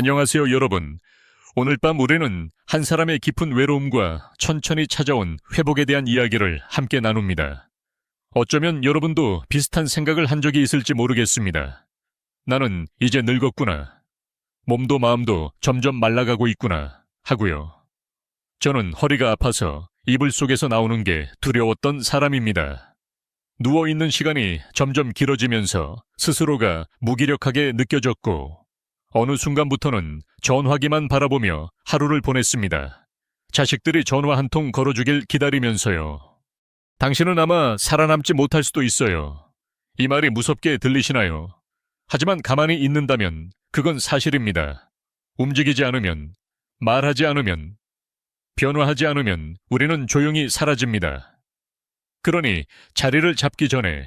안녕하세요, 여러분. 오늘 밤 우리는 한 사람의 깊은 외로움과 천천히 찾아온 회복에 대한 이야기를 함께 나눕니다. 어쩌면 여러분도 비슷한 생각을 한 적이 있을지 모르겠습니다. 나는 이제 늙었구나. 몸도 마음도 점점 말라가고 있구나 하고요. 저는 허리가 아파서 이불 속에서 나오는 게 두려웠던 사람입니다. 누워있는 시간이 점점 길어지면서 스스로가 무기력하게 느껴졌고 어느 순간부터는 전화기만 바라보며 하루를 보냈습니다. 자식들이 전화 한 통 걸어주길 기다리면서요. 당신은 아마 살아남지 못할 수도 있어요. 이 말이 무섭게 들리시나요? 하지만 가만히 있는다면 그건 사실입니다. 움직이지 않으면, 말하지 않으면, 변화하지 않으면 우리는 조용히 사라집니다. 그러니 자리를 잡기 전에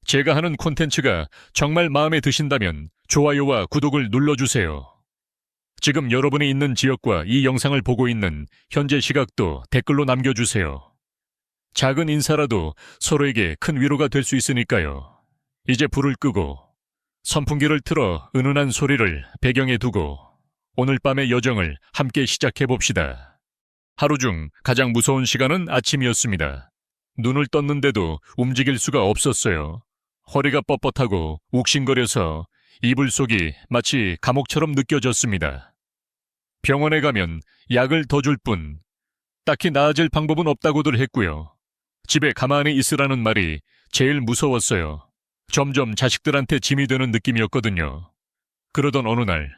제가 하는 콘텐츠가 정말 마음에 드신다면 좋아요와 구독을 눌러주세요. 지금 여러분이 있는 지역과 이 영상을 보고 있는 현재 시각도 댓글로 남겨주세요. 작은 인사라도 서로에게 큰 위로가 될 수 있으니까요. 이제 불을 끄고 선풍기를 틀어 은은한 소리를 배경에 두고 오늘 밤의 여정을 함께 시작해봅시다. 하루 중 가장 무서운 시간은 아침이었습니다. 눈을 떴는데도 움직일 수가 없었어요. 허리가 뻣뻣하고 욱신거려서 이불 속이 마치 감옥처럼 느껴졌습니다. 병원에 가면 약을 더 줄 뿐 딱히 나아질 방법은 없다고들 했고요. 집에 가만히 있으라는 말이 제일 무서웠어요. 점점 자식들한테 짐이 되는 느낌이었거든요. 그러던 어느 날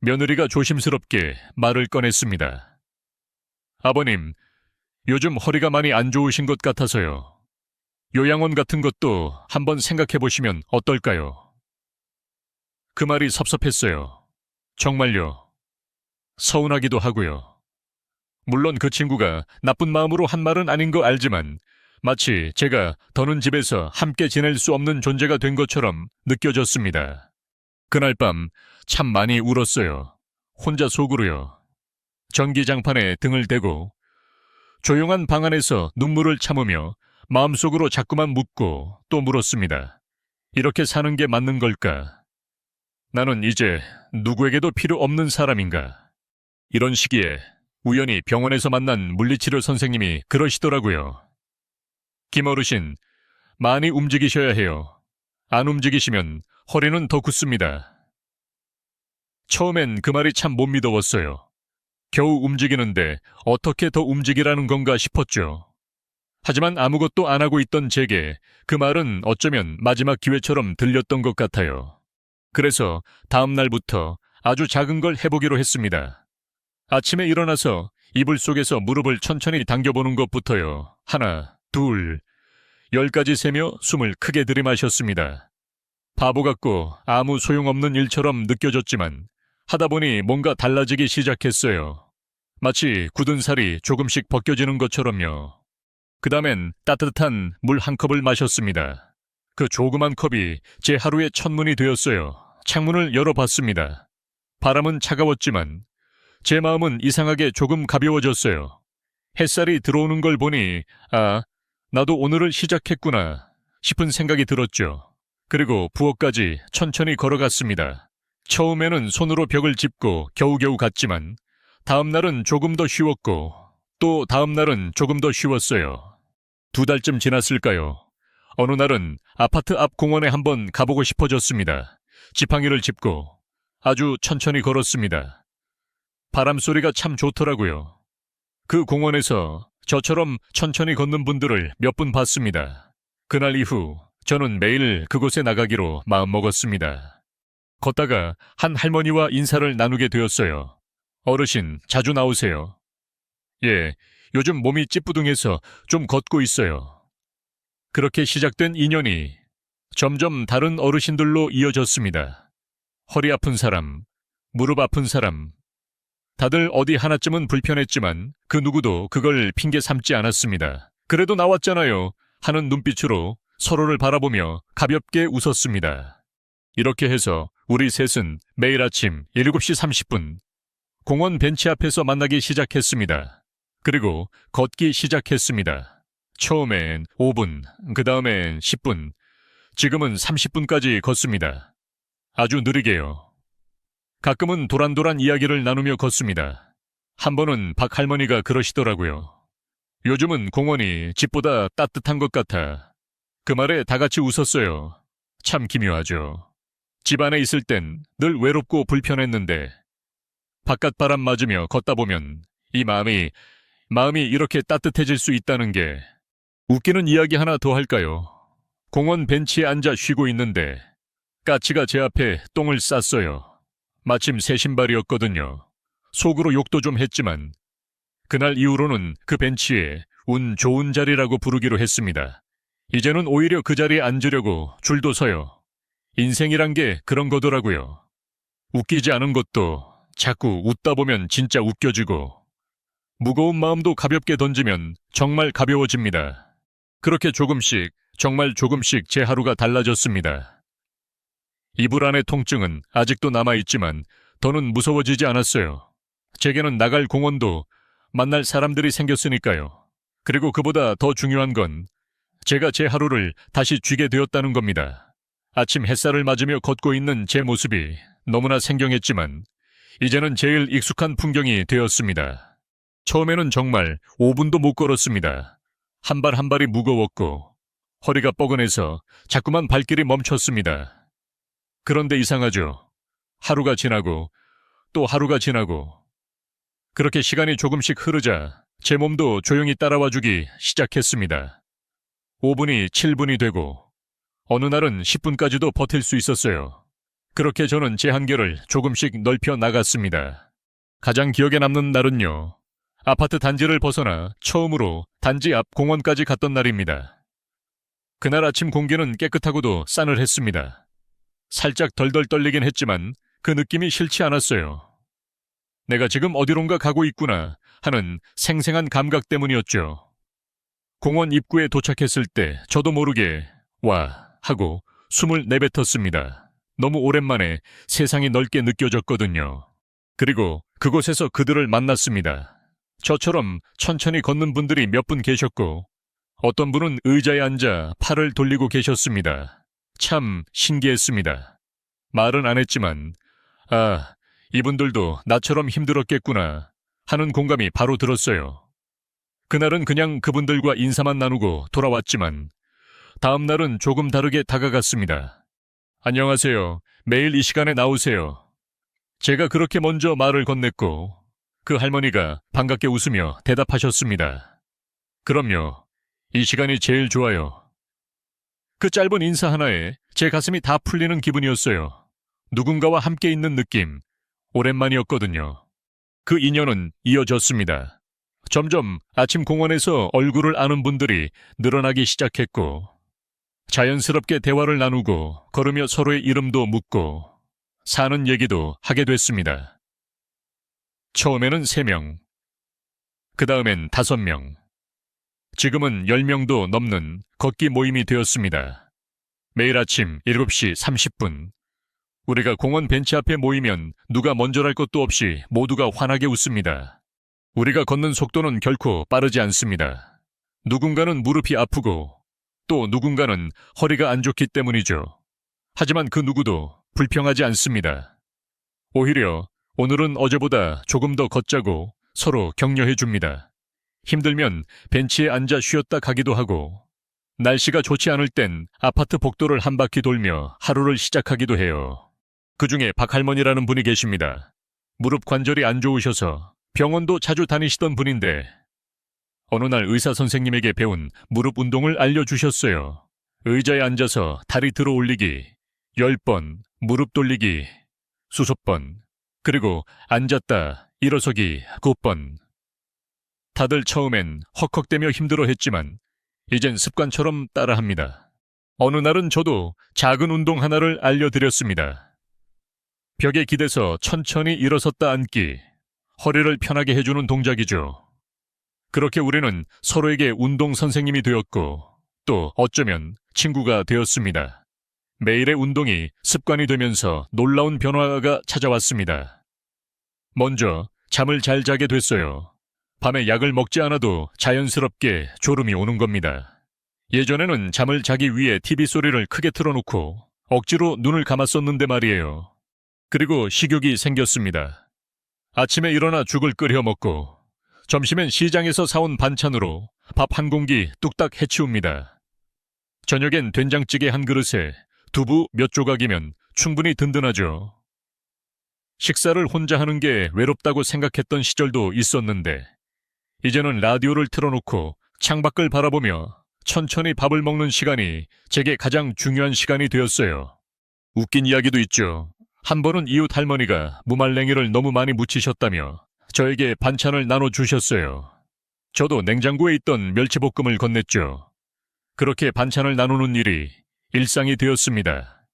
며느리가 조심스럽게 말을 꺼냈습니다. 아버님, 요즘 허리가 많이 안 좋으신 것 같아서요. 요양원 같은 것도 한번 생각해 보시면 어떨까요? 그 말이 섭섭했어요. 정말요. 서운하기도 하고요. 물론 그 친구가 나쁜 마음으로 한 말은 아닌 거 알지만 마치 제가 더는 집에서 함께 지낼 수 없는 존재가 된 것처럼 느껴졌습니다. 그날 밤 참 많이 울었어요. 혼자 속으로요. 전기장판에 등을 대고 조용한 방 안에서 눈물을 참으며 마음속으로 자꾸만 묻고 또 물었습니다. 이렇게 사는 게 맞는 걸까? 나는 이제 누구에게도 필요 없는 사람인가? 이런 시기에 우연히 병원에서 만난 물리치료 선생님이 그러시더라고요. 김어르신, 많이 움직이셔야 해요. 안 움직이시면 허리는 더 굳습니다. 처음엔 그 말이 참 못 믿어웠어요. 겨우 움직이는데 어떻게 더 움직이라는 건가 싶었죠. 하지만 아무것도 안 하고 있던 제게 그 말은 어쩌면 마지막 기회처럼 들렸던 것 같아요. 그래서 다음 날부터 아주 작은 걸 해보기로 했습니다. 아침에 일어나서 이불 속에서 무릎을 천천히 당겨보는 것부터요. 하나, 둘, 10까지 세며 숨을 크게 들이마셨습니다. 바보 같고 아무 소용없는 일처럼 느껴졌지만 하다 보니 뭔가 달라지기 시작했어요. 마치 굳은 살이 조금씩 벗겨지는 것처럼요. 그 다음엔 따뜻한 물 한 컵을 마셨습니다. 그 조그만 컵이 제 하루의 첫문이 되었어요. 창문을 열어봤습니다. 바람은 차가웠지만 제 마음은 이상하게 조금 가벼워졌어요. 햇살이 들어오는 걸 보니 나도 오늘을 시작했구나 싶은 생각이 들었죠. 그리고 부엌까지 천천히 걸어갔습니다. 처음에는 손으로 벽을 짚고 겨우겨우 갔지만 다음 날은 조금 더 쉬웠고 또 다음 날은 조금 더 쉬웠어요. 2달쯤 지났을까요? 어느 날은 아파트 앞 공원에 한번 가보고 싶어졌습니다. 지팡이를 짚고 아주 천천히 걸었습니다. 바람 소리가 참 좋더라고요. 그 공원에서 저처럼 천천히 걷는 분들을 몇 분 봤습니다. 그날 이후 저는 매일 그곳에 나가기로 마음먹었습니다. 걷다가 한 할머니와 인사를 나누게 되었어요. 어르신, 자주 나오세요. 예, 요즘 몸이 찌뿌둥해서 좀 걷고 있어요. 그렇게 시작된 인연이 점점 다른 어르신들로 이어졌습니다. 허리 아픈 사람, 무릎 아픈 사람, 다들 어디 하나쯤은 불편했지만 그 누구도 그걸 핑계 삼지 않았습니다. 그래도 나왔잖아요 하는 눈빛으로 서로를 바라보며 가볍게 웃었습니다. 이렇게 해서 우리 셋은 매일 아침 7시 30분 공원 벤치 앞에서 만나기 시작했습니다. 그리고 걷기 시작했습니다. 처음엔 5분, 그 다음엔 10분, 지금은 30분까지 걷습니다. 아주 느리게요. 가끔은 도란도란 이야기를 나누며 걷습니다. 한 번은 박 할머니가 그러시더라고요. 요즘은 공원이 집보다 따뜻한 것 같아. 그 말에 다 같이 웃었어요. 참 기묘하죠. 집 안에 있을 땐 늘 외롭고 불편했는데 바깥 바람 맞으며 걷다 보면 이 마음이 이렇게 따뜻해질 수 있다는 게. 웃기는 이야기 하나 더 할까요? 공원 벤치에 앉아 쉬고 있는데 까치가 제 앞에 똥을 쌌어요. 마침 새 신발이었거든요. 속으로 욕도 좀 했지만 그날 이후로는 그 벤치에 운 좋은 자리라고 부르기로 했습니다. 이제는 오히려 그 자리에 앉으려고 줄도 서요. 인생이란 게 그런 거더라고요. 웃기지 않은 것도 자꾸 웃다 보면 진짜 웃겨지고 무거운 마음도 가볍게 던지면 정말 가벼워집니다. 그렇게 조금씩, 정말 조금씩 제 하루가 달라졌습니다. 이불 안의 통증은 아직도 남아있지만 더는 무서워지지 않았어요. 제게는 나갈 공원도 만날 사람들이 생겼으니까요. 그리고 그보다 더 중요한 건 제가 제 하루를 다시 쥐게 되었다는 겁니다. 아침 햇살을 맞으며 걷고 있는 제 모습이 너무나 생경했지만 이제는 제일 익숙한 풍경이 되었습니다. 처음에는 정말 5분도 못 걸었습니다. 한 발 한 발이 무거웠고 허리가 뻐근해서 자꾸만 발길이 멈췄습니다. 그런데 이상하죠. 하루가 지나고 또 하루가 지나고 그렇게 시간이 조금씩 흐르자 제 몸도 조용히 따라와 주기 시작했습니다. 5분이 7분이 되고 어느 날은 10분까지도 버틸 수 있었어요. 그렇게 저는 제 한계를 조금씩 넓혀 나갔습니다. 가장 기억에 남는 날은요. 아파트 단지를 벗어나 처음으로 단지 앞 공원까지 갔던 날입니다. 그날 아침 공기는 깨끗하고도 싸늘했습니다. 살짝 덜덜 떨리긴 했지만 그 느낌이 싫지 않았어요. 내가 지금 어디론가 가고 있구나 하는 생생한 감각 때문이었죠. 공원 입구에 도착했을 때 저도 모르게 와 하고 숨을 내뱉었습니다. 너무 오랜만에 세상이 넓게 느껴졌거든요. 그리고 그곳에서 그들을 만났습니다. 저처럼 천천히 걷는 분들이 몇 분 계셨고 어떤 분은 의자에 앉아 팔을 돌리고 계셨습니다. 참 신기했습니다. 말은 안 했지만 이분들도 나처럼 힘들었겠구나 하는 공감이 바로 들었어요. 그날은 그냥 그분들과 인사만 나누고 돌아왔지만 다음 날은 조금 다르게 다가갔습니다. 안녕하세요. 매일 이 시간에 나오세요. 제가 그렇게 먼저 말을 건넸고 그 할머니가 반갑게 웃으며 대답하셨습니다. 그럼요. 이 시간이 제일 좋아요. 그 짧은 인사 하나에 제 가슴이 다 풀리는 기분이었어요. 누군가와 함께 있는 느낌, 오랜만이었거든요. 그 인연은 이어졌습니다. 점점 아침 공원에서 얼굴을 아는 분들이 늘어나기 시작했고 자연스럽게 대화를 나누고 걸으며 서로의 이름도 묻고 사는 얘기도 하게 됐습니다. 처음에는 3명, 그 다음엔 5명, 지금은 10명도 넘는 걷기 모임이 되었습니다. 매일 아침 7시 30분, 우리가 공원 벤치 앞에 모이면 누가 먼저랄 것도 없이 모두가 환하게 웃습니다. 우리가 걷는 속도는 결코 빠르지 않습니다. 누군가는 무릎이 아프고 또 누군가는 허리가 안 좋기 때문이죠. 하지만 그 누구도 불평하지 않습니다. 오히려 오늘은 어제보다 조금 더 걷자고 서로 격려해 줍니다. 힘들면 벤치에 앉아 쉬었다 가기도 하고 날씨가 좋지 않을 땐 아파트 복도를 한 바퀴 돌며 하루를 시작하기도 해요. 그중에 박할머니라는 분이 계십니다. 무릎 관절이 안 좋으셔서 병원도 자주 다니시던 분인데 어느 날 의사 선생님에게 배운 무릎 운동을 알려주셨어요. 의자에 앉아서 다리 들어 올리기 10번, 무릎 돌리기 6번, 그리고 앉았다 일어서기 9번. 다들 처음엔 헉헉대며 힘들어했지만 이젠 습관처럼 따라합니다. 어느 날은 저도 작은 운동 하나를 알려드렸습니다. 벽에 기대서 천천히 일어섰다 앉기, 허리를 편하게 해주는 동작이죠. 그렇게 우리는 서로에게 운동 선생님이 되었고 또 어쩌면 친구가 되었습니다. 매일의 운동이 습관이 되면서 놀라운 변화가 찾아왔습니다. 먼저 잠을 잘 자게 됐어요. 밤에 약을 먹지 않아도 자연스럽게 졸음이 오는 겁니다. 예전에는 잠을 자기 위해 TV 소리를 크게 틀어놓고 억지로 눈을 감았었는데 말이에요. 그리고 식욕이 생겼습니다. 아침에 일어나 죽을 끓여 먹고 점심엔 시장에서 사온 반찬으로 밥 한 공기 뚝딱 해치웁니다. 저녁엔 된장찌개 한 그릇에 두부 몇 조각이면 충분히 든든하죠. 식사를 혼자 하는 게 외롭다고 생각했던 시절도 있었는데 이제는 라디오를 틀어놓고 창밖을 바라보며 천천히 밥을 먹는 시간이 제게 가장 중요한 시간이 되었어요. 웃긴 이야기도 있죠. 한 번은 이웃 할머니가 무말랭이를 너무 많이 무치셨다며 저에게 반찬을 나눠주셨어요. 저도 냉장고에 있던 멸치볶음을 건넸죠. 그렇게 반찬을 나누는 일이 일상이 되었습니다.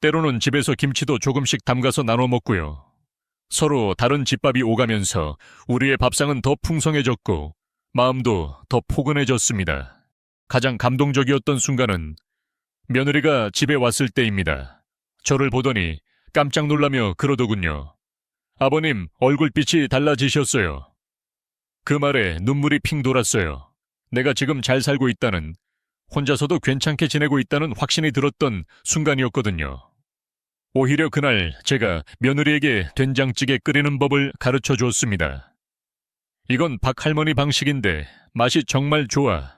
때로는 집에서 김치도 조금씩 담가서 나눠 먹고요. 서로 다른 집밥이 오가면서 우리의 밥상은 더 풍성해졌고 마음도 더 포근해졌습니다. 가장 감동적이었던 순간은 며느리가 집에 왔을 때입니다. 저를 보더니 깜짝 놀라며 그러더군요. 아버님, 얼굴빛이 달라지셨어요. 그 말에 눈물이 핑 돌았어요. 내가 지금 잘 살고 있다는, 혼자서도 괜찮게 지내고 있다는 확신이 들었던 순간이었거든요. 오히려 그날 제가 며느리에게 된장찌개 끓이는 법을 가르쳐 주었습니다. 이건 박 할머니 방식인데 맛이 정말 좋아.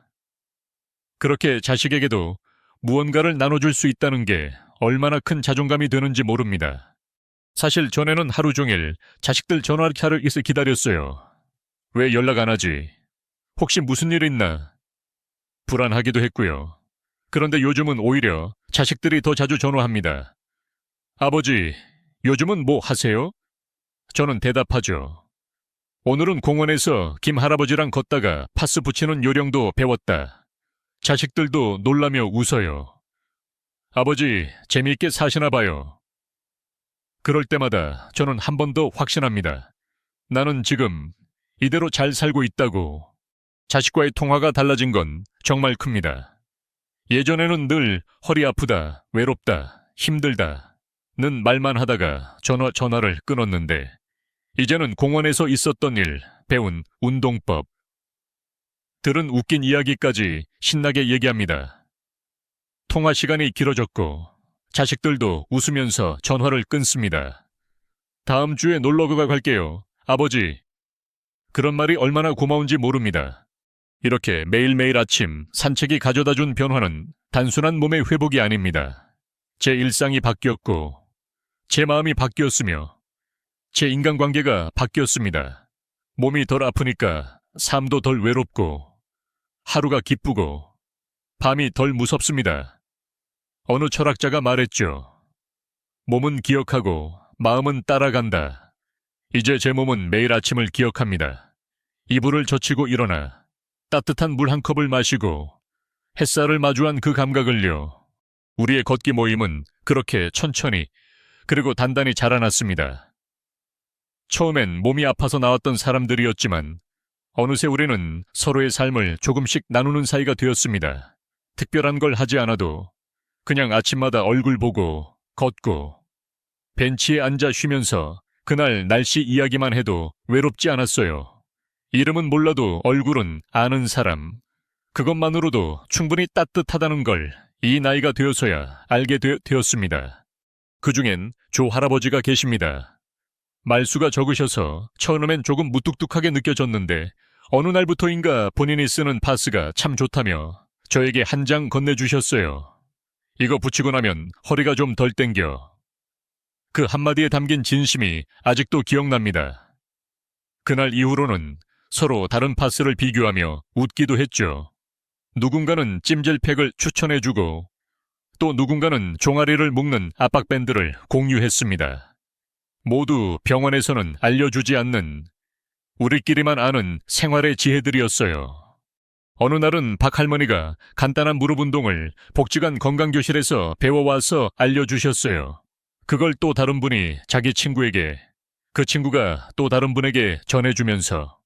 그렇게 자식에게도 무언가를 나눠줄 수 있다는 게 얼마나 큰 자존감이 되는지 모릅니다. 사실 전에는 하루 종일 자식들 전화를 기다렸어요. 왜 연락 안 하지? 혹시 무슨 일 있나? 불안하기도 했고요. 그런데 요즘은 오히려 자식들이 더 자주 전화합니다. 아버지, 요즘은 뭐 하세요? 저는 대답하죠. 오늘은 공원에서 김 할아버지랑 걷다가 파스 붙이는 요령도 배웠다. 자식들도 놀라며 웃어요. 아버지, 재미있게 사시나 봐요. 그럴 때마다 저는 한 번 더 확신합니다. 나는 지금 이대로 잘 살고 있다고. 자식과의 통화가 달라진 건 정말 큽니다. 예전에는 늘 허리 아프다, 외롭다, 힘들다는 말만 하다가 전화를 끊었는데 이제는 공원에서 있었던 일, 배운 운동법, 들은 웃긴 이야기까지 신나게 얘기합니다. 통화 시간이 길어졌고 자식들도 웃으면서 전화를 끊습니다. 다음 주에 놀러 갈게요, 아버지. 그런 말이 얼마나 고마운지 모릅니다. 이렇게 매일매일 아침 산책이 가져다준 변화는 단순한 몸의 회복이 아닙니다. 제 일상이 바뀌었고 제 마음이 바뀌었으며 제 인간관계가 바뀌었습니다. 몸이 덜 아프니까 삶도 덜 외롭고 하루가 기쁘고 밤이 덜 무섭습니다. 어느 철학자가 말했죠. 몸은 기억하고 마음은 따라간다. 이제 제 몸은 매일 아침을 기억합니다. 이불을 젖히고 일어나 따뜻한 물 한 컵을 마시고 햇살을 마주한 그 감각을요. 우리의 걷기 모임은 그렇게 천천히 그리고 단단히 자라났습니다. 처음엔 몸이 아파서 나왔던 사람들이었지만 어느새 우리는 서로의 삶을 조금씩 나누는 사이가 되었습니다. 특별한 걸 하지 않아도 그냥 아침마다 얼굴 보고 걷고 벤치에 앉아 쉬면서 그날 날씨 이야기만 해도 외롭지 않았어요. 이름은 몰라도 얼굴은 아는 사람. 그것만으로도 충분히 따뜻하다는 걸 이 나이가 되어서야 알게 되었습니다. 그중엔 조 할아버지가 계십니다. 말수가 적으셔서 처음엔 조금 무뚝뚝하게 느껴졌는데 어느 날부터인가 본인이 쓰는 파스가 참 좋다며 저에게 한 장 건네주셨어요. 이거 붙이고 나면 허리가 좀 덜 땡겨. 그 한마디에 담긴 진심이 아직도 기억납니다. 그날 이후로는 서로 다른 파스를 비교하며 웃기도 했죠. 누군가는 찜질팩을 추천해주고 또 누군가는 종아리를 묶는 압박밴드를 공유했습니다. 모두 병원에서는 알려주지 않는 우리끼리만 아는 생활의 지혜들이었어요. 어느 날은 박 할머니가 간단한 무릎 운동을 복지관 건강교실에서 배워와서 알려주셨어요. 그걸 또 다른 분이 자기 친구에게, 그 친구가 또 다른 분에게 전해주면서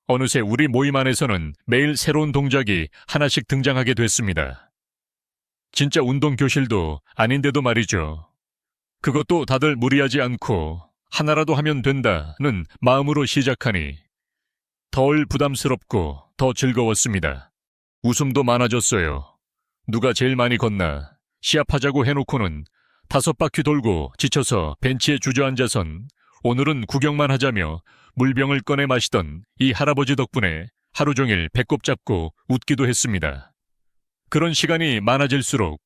어느새 우리 모임 안에서는 매일 새로운 동작이 하나씩 등장하게 됐습니다. 진짜 운동교실도 아닌데도 말이죠. 그것도 다들 무리하지 않고 하나라도 하면 된다는 마음으로 시작하니 덜 부담스럽고 더 즐거웠습니다. 웃음도 많아졌어요. 누가 제일 많이 걷나 시합하자고 해놓고는 5바퀴 돌고 지쳐서 벤치에 주저앉아선 오늘은 구경만 하자며 물병을 꺼내 마시던 이 할아버지 덕분에 하루 종일 배꼽 잡고 웃기도 했습니다. 그런 시간이 많아질수록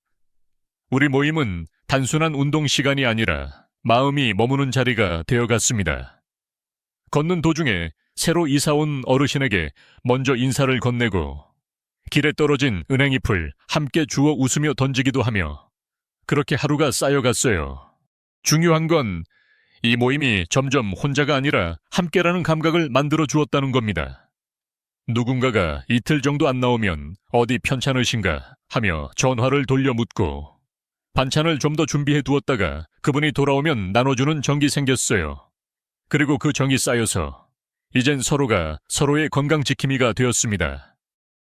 우리 모임은 단순한 운동 시간이 아니라 마음이 머무는 자리가 되어갔습니다. 걷는 도중에 새로 이사온 어르신에게 먼저 인사를 건네고 길에 떨어진 은행잎을 함께 주워 웃으며 던지기도 하며 그렇게 하루가 쌓여갔어요. 중요한 건 이 모임이 점점 혼자가 아니라 함께라는 감각을 만들어 주었다는 겁니다. 누군가가 이틀 정도 안 나오면 어디 편찮으신가 하며 전화를 돌려 묻고 반찬을 좀 더 준비해 두었다가 그분이 돌아오면 나눠주는 정이 생겼어요. 그리고 그 정이 쌓여서 이젠 서로가 서로의 건강지킴이가 되었습니다.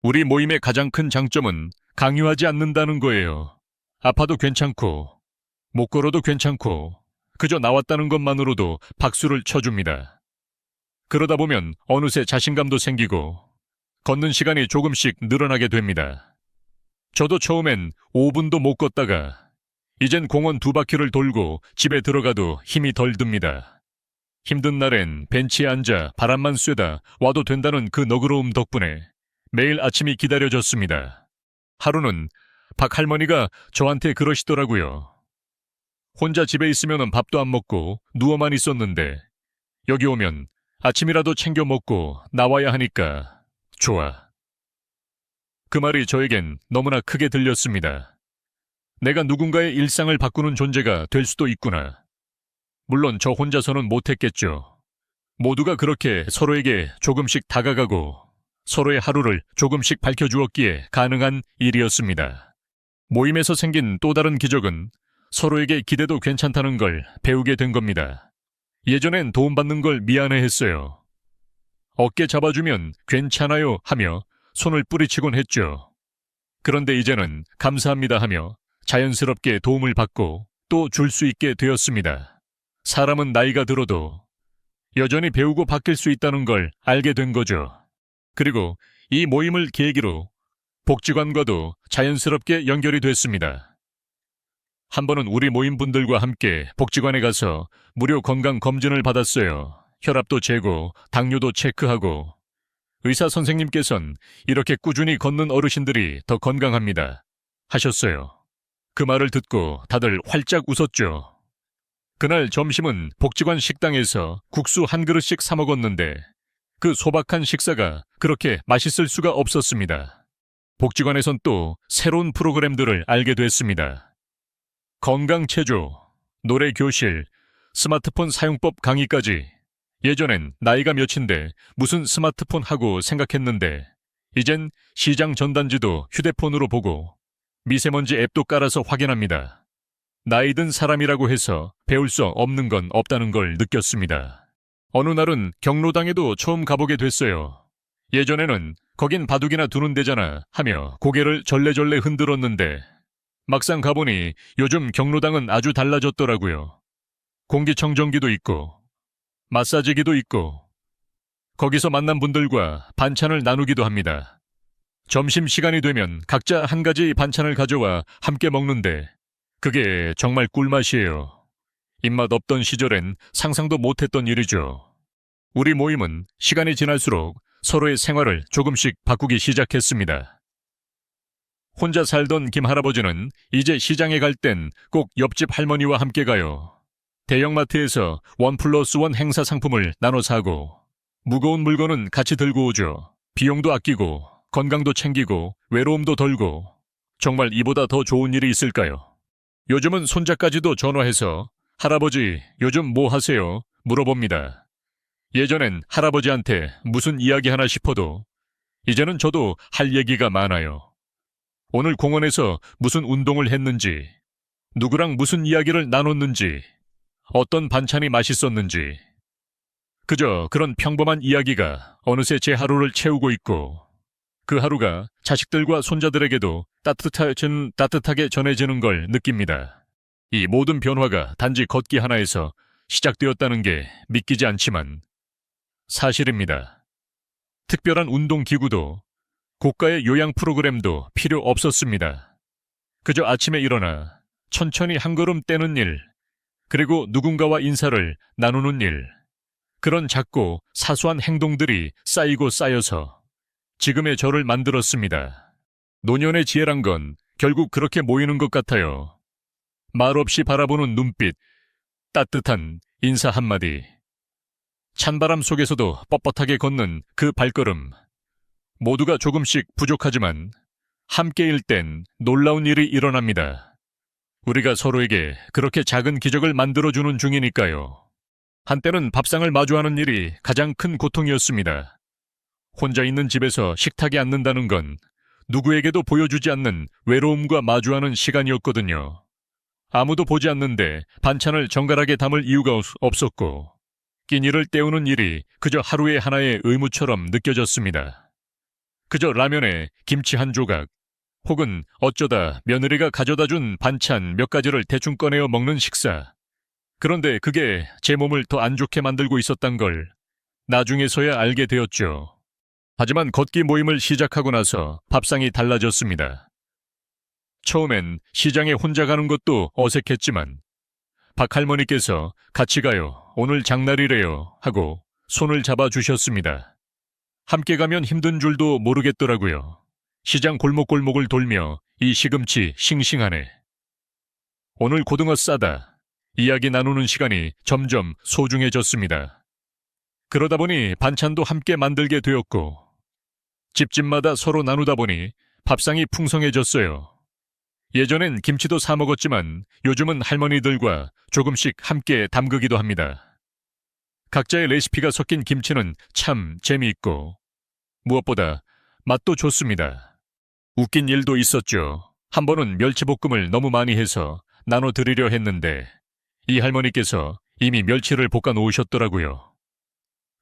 우리 모임의 가장 큰 장점은 강요하지 않는다는 거예요. 아파도 괜찮고 못 걸어도 괜찮고 그저 나왔다는 것만으로도 박수를 쳐줍니다. 그러다 보면 어느새 자신감도 생기고 걷는 시간이 조금씩 늘어나게 됩니다. 저도 처음엔 5분도 못 걷다가 이젠 공원 2바퀴를 돌고 집에 들어가도 힘이 덜 듭니다. 힘든 날엔 벤치에 앉아 바람만 쐬다 와도 된다는 그 너그러움 덕분에 매일 아침이 기다려졌습니다. 하루는 박 할머니가 저한테 그러시더라고요. 혼자 집에 있으면 밥도 안 먹고 누워만 있었는데 여기 오면 아침이라도 챙겨 먹고 나와야 하니까 좋아. 그 말이 저에겐 너무나 크게 들렸습니다. 내가 누군가의 일상을 바꾸는 존재가 될 수도 있구나. 물론 저 혼자서는 못했겠죠. 모두가 그렇게 서로에게 조금씩 다가가고 서로의 하루를 조금씩 밝혀주었기에 가능한 일이었습니다. 모임에서 생긴 또 다른 기적은 서로에게 기대도 괜찮다는 걸 배우게 된 겁니다. 예전엔 도움받는 걸 미안해했어요. 어깨 잡아주면 괜찮아요 하며 손을 뿌리치곤 했죠. 그런데 이제는 감사합니다 하며 자연스럽게 도움을 받고 또 줄 수 있게 되었습니다. 사람은 나이가 들어도 여전히 배우고 바뀔 수 있다는 걸 알게 된 거죠. 그리고 이 모임을 계기로 복지관과도 자연스럽게 연결이 됐습니다. 한 번은 우리 모임 분들과 함께 복지관에 가서 무료 건강 검진을 받았어요. 혈압도 재고 당뇨도 체크하고 의사 선생님께선 이렇게 꾸준히 걷는 어르신들이 더 건강합니다 하셨어요. 그 말을 듣고 다들 활짝 웃었죠. 그날 점심은 복지관 식당에서 국수 한 그릇씩 사 먹었는데 그 소박한 식사가 그렇게 맛있을 수가 없었습니다. 복지관에선 또 새로운 프로그램들을 알게 됐습니다. 건강체조, 노래교실, 스마트폰 사용법 강의까지. 예전엔 나이가 몇인데 무슨 스마트폰 하고 생각했는데 이젠 시장 전단지도 휴대폰으로 보고 미세먼지 앱도 깔아서 확인합니다. 나이 든 사람이라고 해서 배울 수 없는 건 없다는 걸 느꼈습니다. 어느 날은 경로당에도 처음 가보게 됐어요. 예전에는 거긴 바둑이나 두는 데잖아 하며 고개를 절레절레 흔들었는데 막상 가보니 요즘 경로당은 아주 달라졌더라고요. 공기청정기도 있고 마사지기도 있고 거기서 만난 분들과 반찬을 나누기도 합니다. 점심시간이 되면 각자 한 가지 반찬을 가져와 함께 먹는데 그게 정말 꿀맛이에요. 입맛 없던 시절엔 상상도 못했던 일이죠. 우리 모임은 시간이 지날수록 서로의 생활을 조금씩 바꾸기 시작했습니다. 혼자 살던 김 할아버지는 이제 시장에 갈 땐 꼭 옆집 할머니와 함께 가요. 대형마트에서 1+1 행사 상품을 나눠 사고 무거운 물건은 같이 들고 오죠. 비용도 아끼고 건강도 챙기고 외로움도 덜고 정말 이보다 더 좋은 일이 있을까요? 요즘은 손자까지도 전화해서 할아버지 요즘 뭐 하세요? 물어봅니다. 예전엔 할아버지한테 무슨 이야기 하나 싶어도 이제는 저도 할 얘기가 많아요. 오늘 공원에서 무슨 운동을 했는지, 누구랑 무슨 이야기를 나눴는지, 어떤 반찬이 맛있었는지. 그저 그런 평범한 이야기가 어느새 제 하루를 채우고 있고 그 하루가 자식들과 손자들에게도 따뜻하게 전해지는 걸 느낍니다. 이 모든 변화가 단지 걷기 하나에서 시작되었다는 게 믿기지 않지만 사실입니다. 특별한 운동기구도 고가의 요양 프로그램도 필요 없었습니다. 그저 아침에 일어나 천천히 한 걸음 떼는 일, 그리고 누군가와 인사를 나누는 일, 그런 작고 사소한 행동들이 쌓이고 쌓여서 지금의 저를 만들었습니다. 노년의 지혜란 건 결국 그렇게 모이는 것 같아요. 말없이 바라보는 눈빛, 따뜻한 인사 한마디, 찬바람 속에서도 뻣뻣하게 걷는 그 발걸음, 모두가 조금씩 부족하지만 함께일 땐 놀라운 일이 일어납니다. 우리가 서로에게 그렇게 작은 기적을 만들어주는 중이니까요. 한때는 밥상을 마주하는 일이 가장 큰 고통이었습니다. 혼자 있는 집에서 식탁에 앉는다는 건 누구에게도 보여주지 않는 외로움과 마주하는 시간이었거든요. 아무도 보지 않는데 반찬을 정갈하게 담을 이유가 없었고, 끼니를 때우는 일이 그저 하루의 하나의 의무처럼 느껴졌습니다. 그저 라면에 김치 한 조각, 혹은 어쩌다 며느리가 가져다 준 반찬 몇 가지를 대충 꺼내어 먹는 식사. 그런데 그게 제 몸을 더 안 좋게 만들고 있었단 걸 나중에서야 알게 되었죠. 하지만 걷기 모임을 시작하고 나서 밥상이 달라졌습니다. 처음엔 시장에 혼자 가는 것도 어색했지만 박할머니께서 같이 가요, 오늘 장날이래요 하고 손을 잡아주셨습니다. 함께 가면 힘든 줄도 모르겠더라고요. 시장 골목골목을 돌며 이 시금치 싱싱하네, 오늘 고등어 싸다, 이야기 나누는 시간이 점점 소중해졌습니다. 그러다 보니 반찬도 함께 만들게 되었고, 집집마다 서로 나누다 보니 밥상이 풍성해졌어요. 예전엔 김치도 사 먹었지만 요즘은 할머니들과 조금씩 함께 담그기도 합니다. 각자의 레시피가 섞인 김치는 참 재미있고 무엇보다 맛도 좋습니다. 웃긴 일도 있었죠. 한 번은 멸치볶음을 너무 많이 해서 나눠드리려 했는데 이 할머니께서 이미 멸치를 볶아 놓으셨더라고요.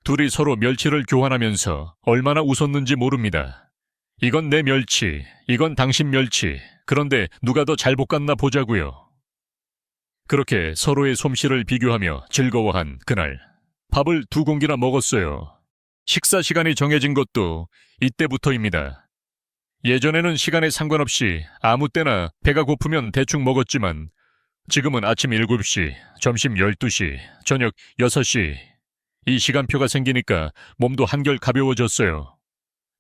둘이 서로 멸치를 교환하면서 얼마나 웃었는지 모릅니다. 이건 내 멸치, 이건 당신 멸치, 그런데 누가 더 잘 볶았나 보자고요. 그렇게 서로의 솜씨를 비교하며 즐거워한 그날, 밥을 2공기나 먹었어요. 식사 시간이 정해진 것도 이때부터입니다. 예전에는 시간에 상관없이 아무 때나 배가 고프면 대충 먹었지만 지금은 아침 7시, 점심 12시, 저녁 6시, 이 시간표가 생기니까 몸도 한결 가벼워졌어요.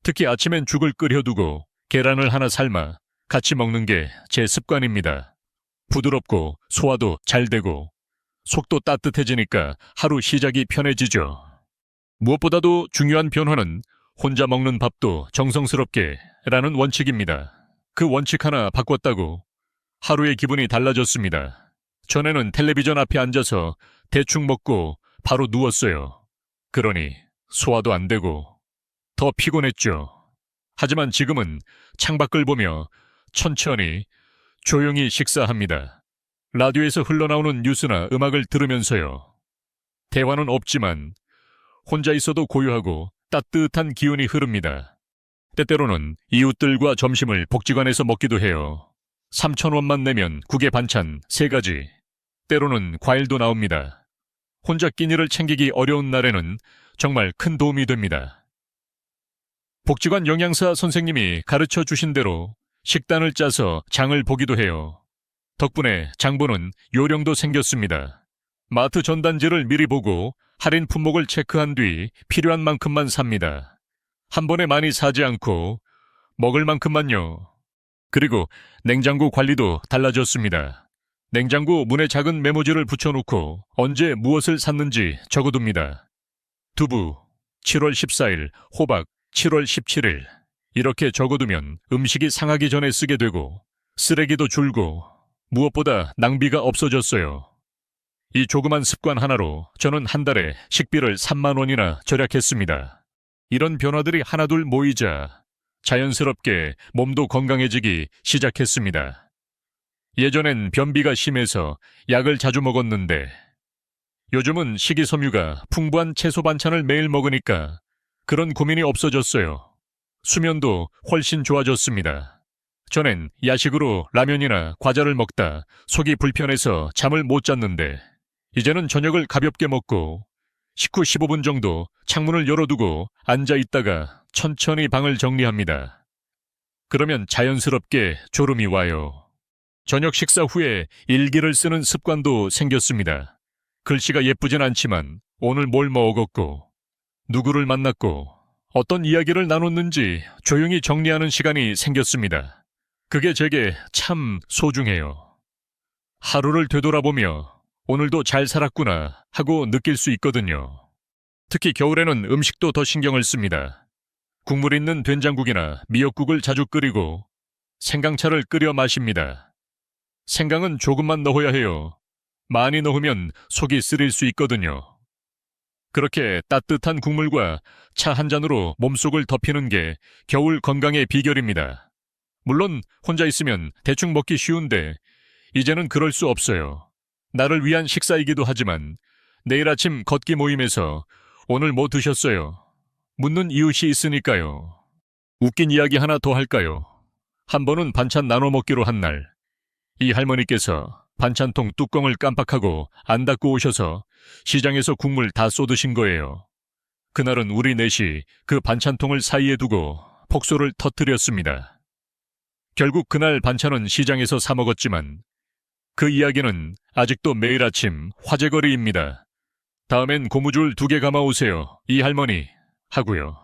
특히 아침엔 죽을 끓여두고 계란을 하나 삶아 같이 먹는 게 제 습관입니다. 부드럽고 소화도 잘 되고 속도 따뜻해지니까 하루 시작이 편해지죠. 무엇보다도 중요한 변화는 혼자 먹는 밥도 정성스럽게 라는 원칙입니다. 그 원칙 하나 바꿨다고 하루의 기분이 달라졌습니다. 전에는 텔레비전 앞에 앉아서 대충 먹고 바로 누웠어요. 그러니 소화도 안 되고 더 피곤했죠. 하지만 지금은 창밖을 보며 천천히 조용히 식사합니다. 라디오에서 흘러나오는 뉴스나 음악을 들으면서요. 대화는 없지만 혼자 있어도 고요하고 따뜻한 기운이 흐릅니다. 때때로는 이웃들과 점심을 복지관에서 먹기도 해요. 3,000원만 내면 국에 반찬 3가지, 때로는 과일도 나옵니다. 혼자 끼니를 챙기기 어려운 날에는 정말 큰 도움이 됩니다. 복지관 영양사 선생님이 가르쳐 주신 대로 식단을 짜서 장을 보기도 해요. 덕분에 장보는 요령도 생겼습니다. 마트 전단지를 미리 보고 할인 품목을 체크한 뒤 필요한 만큼만 삽니다. 한 번에 많이 사지 않고 먹을 만큼만요. 그리고 냉장고 관리도 달라졌습니다. 냉장고 문에 작은 메모지를 붙여놓고 언제 무엇을 샀는지 적어둡니다. 두부 7월 14일, 호박 7월 17일, 이렇게 적어두면 음식이 상하기 전에 쓰게 되고 쓰레기도 줄고 무엇보다 낭비가 없어졌어요. 이 조그만 습관 하나로 저는 한 달에 식비를 3만 원이나 절약했습니다. 이런 변화들이 하나둘 모이자 자연스럽게 몸도 건강해지기 시작했습니다. 예전엔 변비가 심해서 약을 자주 먹었는데 요즘은 식이섬유가 풍부한 채소 반찬을 매일 먹으니까 그런 고민이 없어졌어요. 수면도 훨씬 좋아졌습니다. 전엔 야식으로 라면이나 과자를 먹다 속이 불편해서 잠을 못 잤는데 이제는 저녁을 가볍게 먹고 식후 15분 정도 창문을 열어두고 앉아 있다가 천천히 방을 정리합니다. 그러면 자연스럽게 졸음이 와요. 저녁 식사 후에 일기를 쓰는 습관도 생겼습니다. 글씨가 예쁘진 않지만 오늘 뭘 먹었고, 누구를 만났고, 어떤 이야기를 나눴는지 조용히 정리하는 시간이 생겼습니다. 그게 제게 참 소중해요. 하루를 되돌아보며 오늘도 잘 살았구나 하고 느낄 수 있거든요. 특히 겨울에는 음식도 더 신경을 씁니다. 국물 있는 된장국이나 미역국을 자주 끓이고 생강차를 끓여 마십니다. 생강은 조금만 넣어야 해요. 많이 넣으면 속이 쓰릴 수 있거든요. 그렇게 따뜻한 국물과 차 한 잔으로 몸속을 덮이는 게 겨울 건강의 비결입니다. 물론 혼자 있으면 대충 먹기 쉬운데 이제는 그럴 수 없어요. 나를 위한 식사이기도 하지만 내일 아침 걷기 모임에서 오늘 뭐 드셨어요? 묻는 이웃이 있으니까요. 웃긴 이야기 하나 더 할까요? 한 번은 반찬 나눠 먹기로 한 날, 이 할머니께서 반찬통 뚜껑을 깜빡하고 안 닫고 오셔서 시장에서 국물 다 쏟으신 거예요. 그날은 우리 넷이 그 반찬통을 사이에 두고 폭소를 터뜨렸습니다. 결국 그날 반찬은 시장에서 사 먹었지만 그 이야기는 아직도 매일 아침 화제거리입니다. 다음엔 고무줄 2개 감아오세요, 이 할머니 하고요.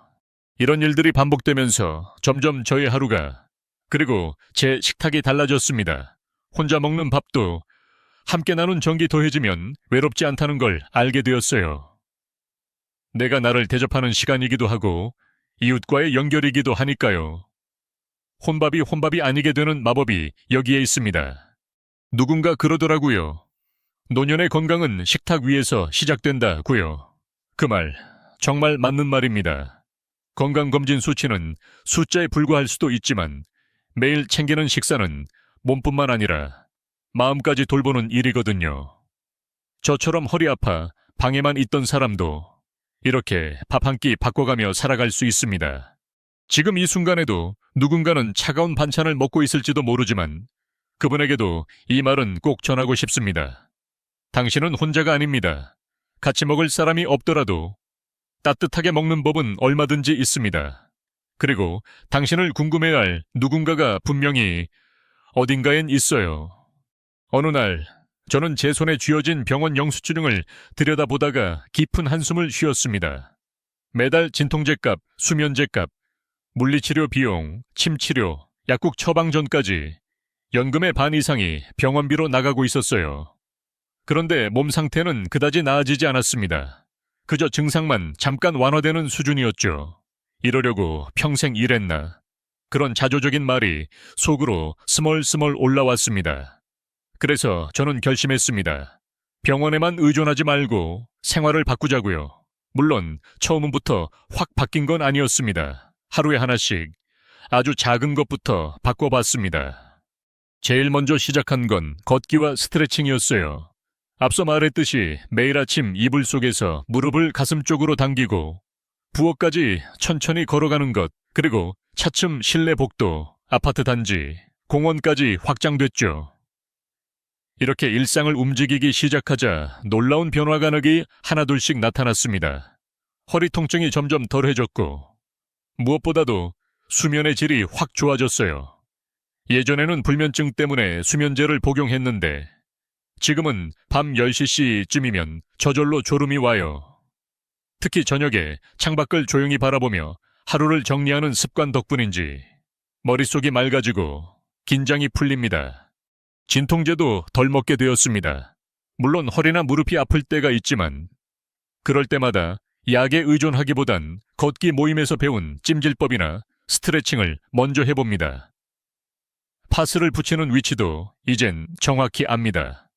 이런 일들이 반복되면서 점점 저의 하루가, 그리고 제 식탁이 달라졌습니다. 혼자 먹는 밥도 함께 나눈 정이 더해지면 외롭지 않다는 걸 알게 되었어요. 내가 나를 대접하는 시간이기도 하고 이웃과의 연결이기도 하니까요. 혼밥이 아니게 되는 마법이 여기에 있습니다. 누군가 그러더라고요. 노년의 건강은 식탁 위에서 시작된다고요. 그 말 정말 맞는 말입니다. 건강검진 수치는 숫자에 불과할 수도 있지만 매일 챙기는 식사는 몸뿐만 아니라 마음까지 돌보는 일이거든요. 저처럼 허리 아파 방에만 있던 사람도 이렇게 밥 한 끼 바꿔가며 살아갈 수 있습니다. 지금 이 순간에도 누군가는 차가운 반찬을 먹고 있을지도 모르지만 그분에게도 이 말은 꼭 전하고 싶습니다. 당신은 혼자가 아닙니다. 같이 먹을 사람이 없더라도 따뜻하게 먹는 법은 얼마든지 있습니다. 그리고 당신을 궁금해할 누군가가 분명히 어딘가엔 있어요. 어느 날 저는 제 손에 쥐어진 병원 영수증을 들여다보다가 깊은 한숨을 쉬었습니다. 매달 진통제값, 수면제값, 물리치료 비용, 침치료, 약국 처방전까지 연금의 반 이상이 병원비로 나가고 있었어요. 그런데 몸 상태는 그다지 나아지지 않았습니다. 그저 증상만 잠깐 완화되는 수준이었죠. 이러려고 평생 일했나? 그런 자조적인 말이 속으로 스멀스멀 올라왔습니다. 그래서 저는 결심했습니다. 병원에만 의존하지 말고 생활을 바꾸자고요. 물론 처음부터 확 바뀐 건 아니었습니다. 하루에 하나씩 아주 작은 것부터 바꿔봤습니다. 제일 먼저 시작한 건 걷기와 스트레칭이었어요. 앞서 말했듯이 매일 아침 이불 속에서 무릎을 가슴 쪽으로 당기고 부엌까지 천천히 걸어가는 것, 그리고 차츰 실내 복도, 아파트 단지, 공원까지 확장됐죠. 이렇게 일상을 움직이기 시작하자 놀라운 변화가 하나둘씩 나타났습니다. 허리 통증이 점점 덜해졌고 무엇보다도 수면의 질이 확 좋아졌어요. 예전에는 불면증 때문에 수면제를 복용했는데 지금은 밤 10시쯤이면 저절로 졸음이 와요. 특히 저녁에 창밖을 조용히 바라보며 하루를 정리하는 습관 덕분인지 머릿속이 맑아지고 긴장이 풀립니다. 진통제도 덜 먹게 되었습니다. 물론 허리나 무릎이 아플 때가 있지만 그럴 때마다 약에 의존하기보단 걷기 모임에서 배운 찜질법이나 스트레칭을 먼저 해봅니다. 파스를 붙이는 위치도 이젠 정확히 압니다.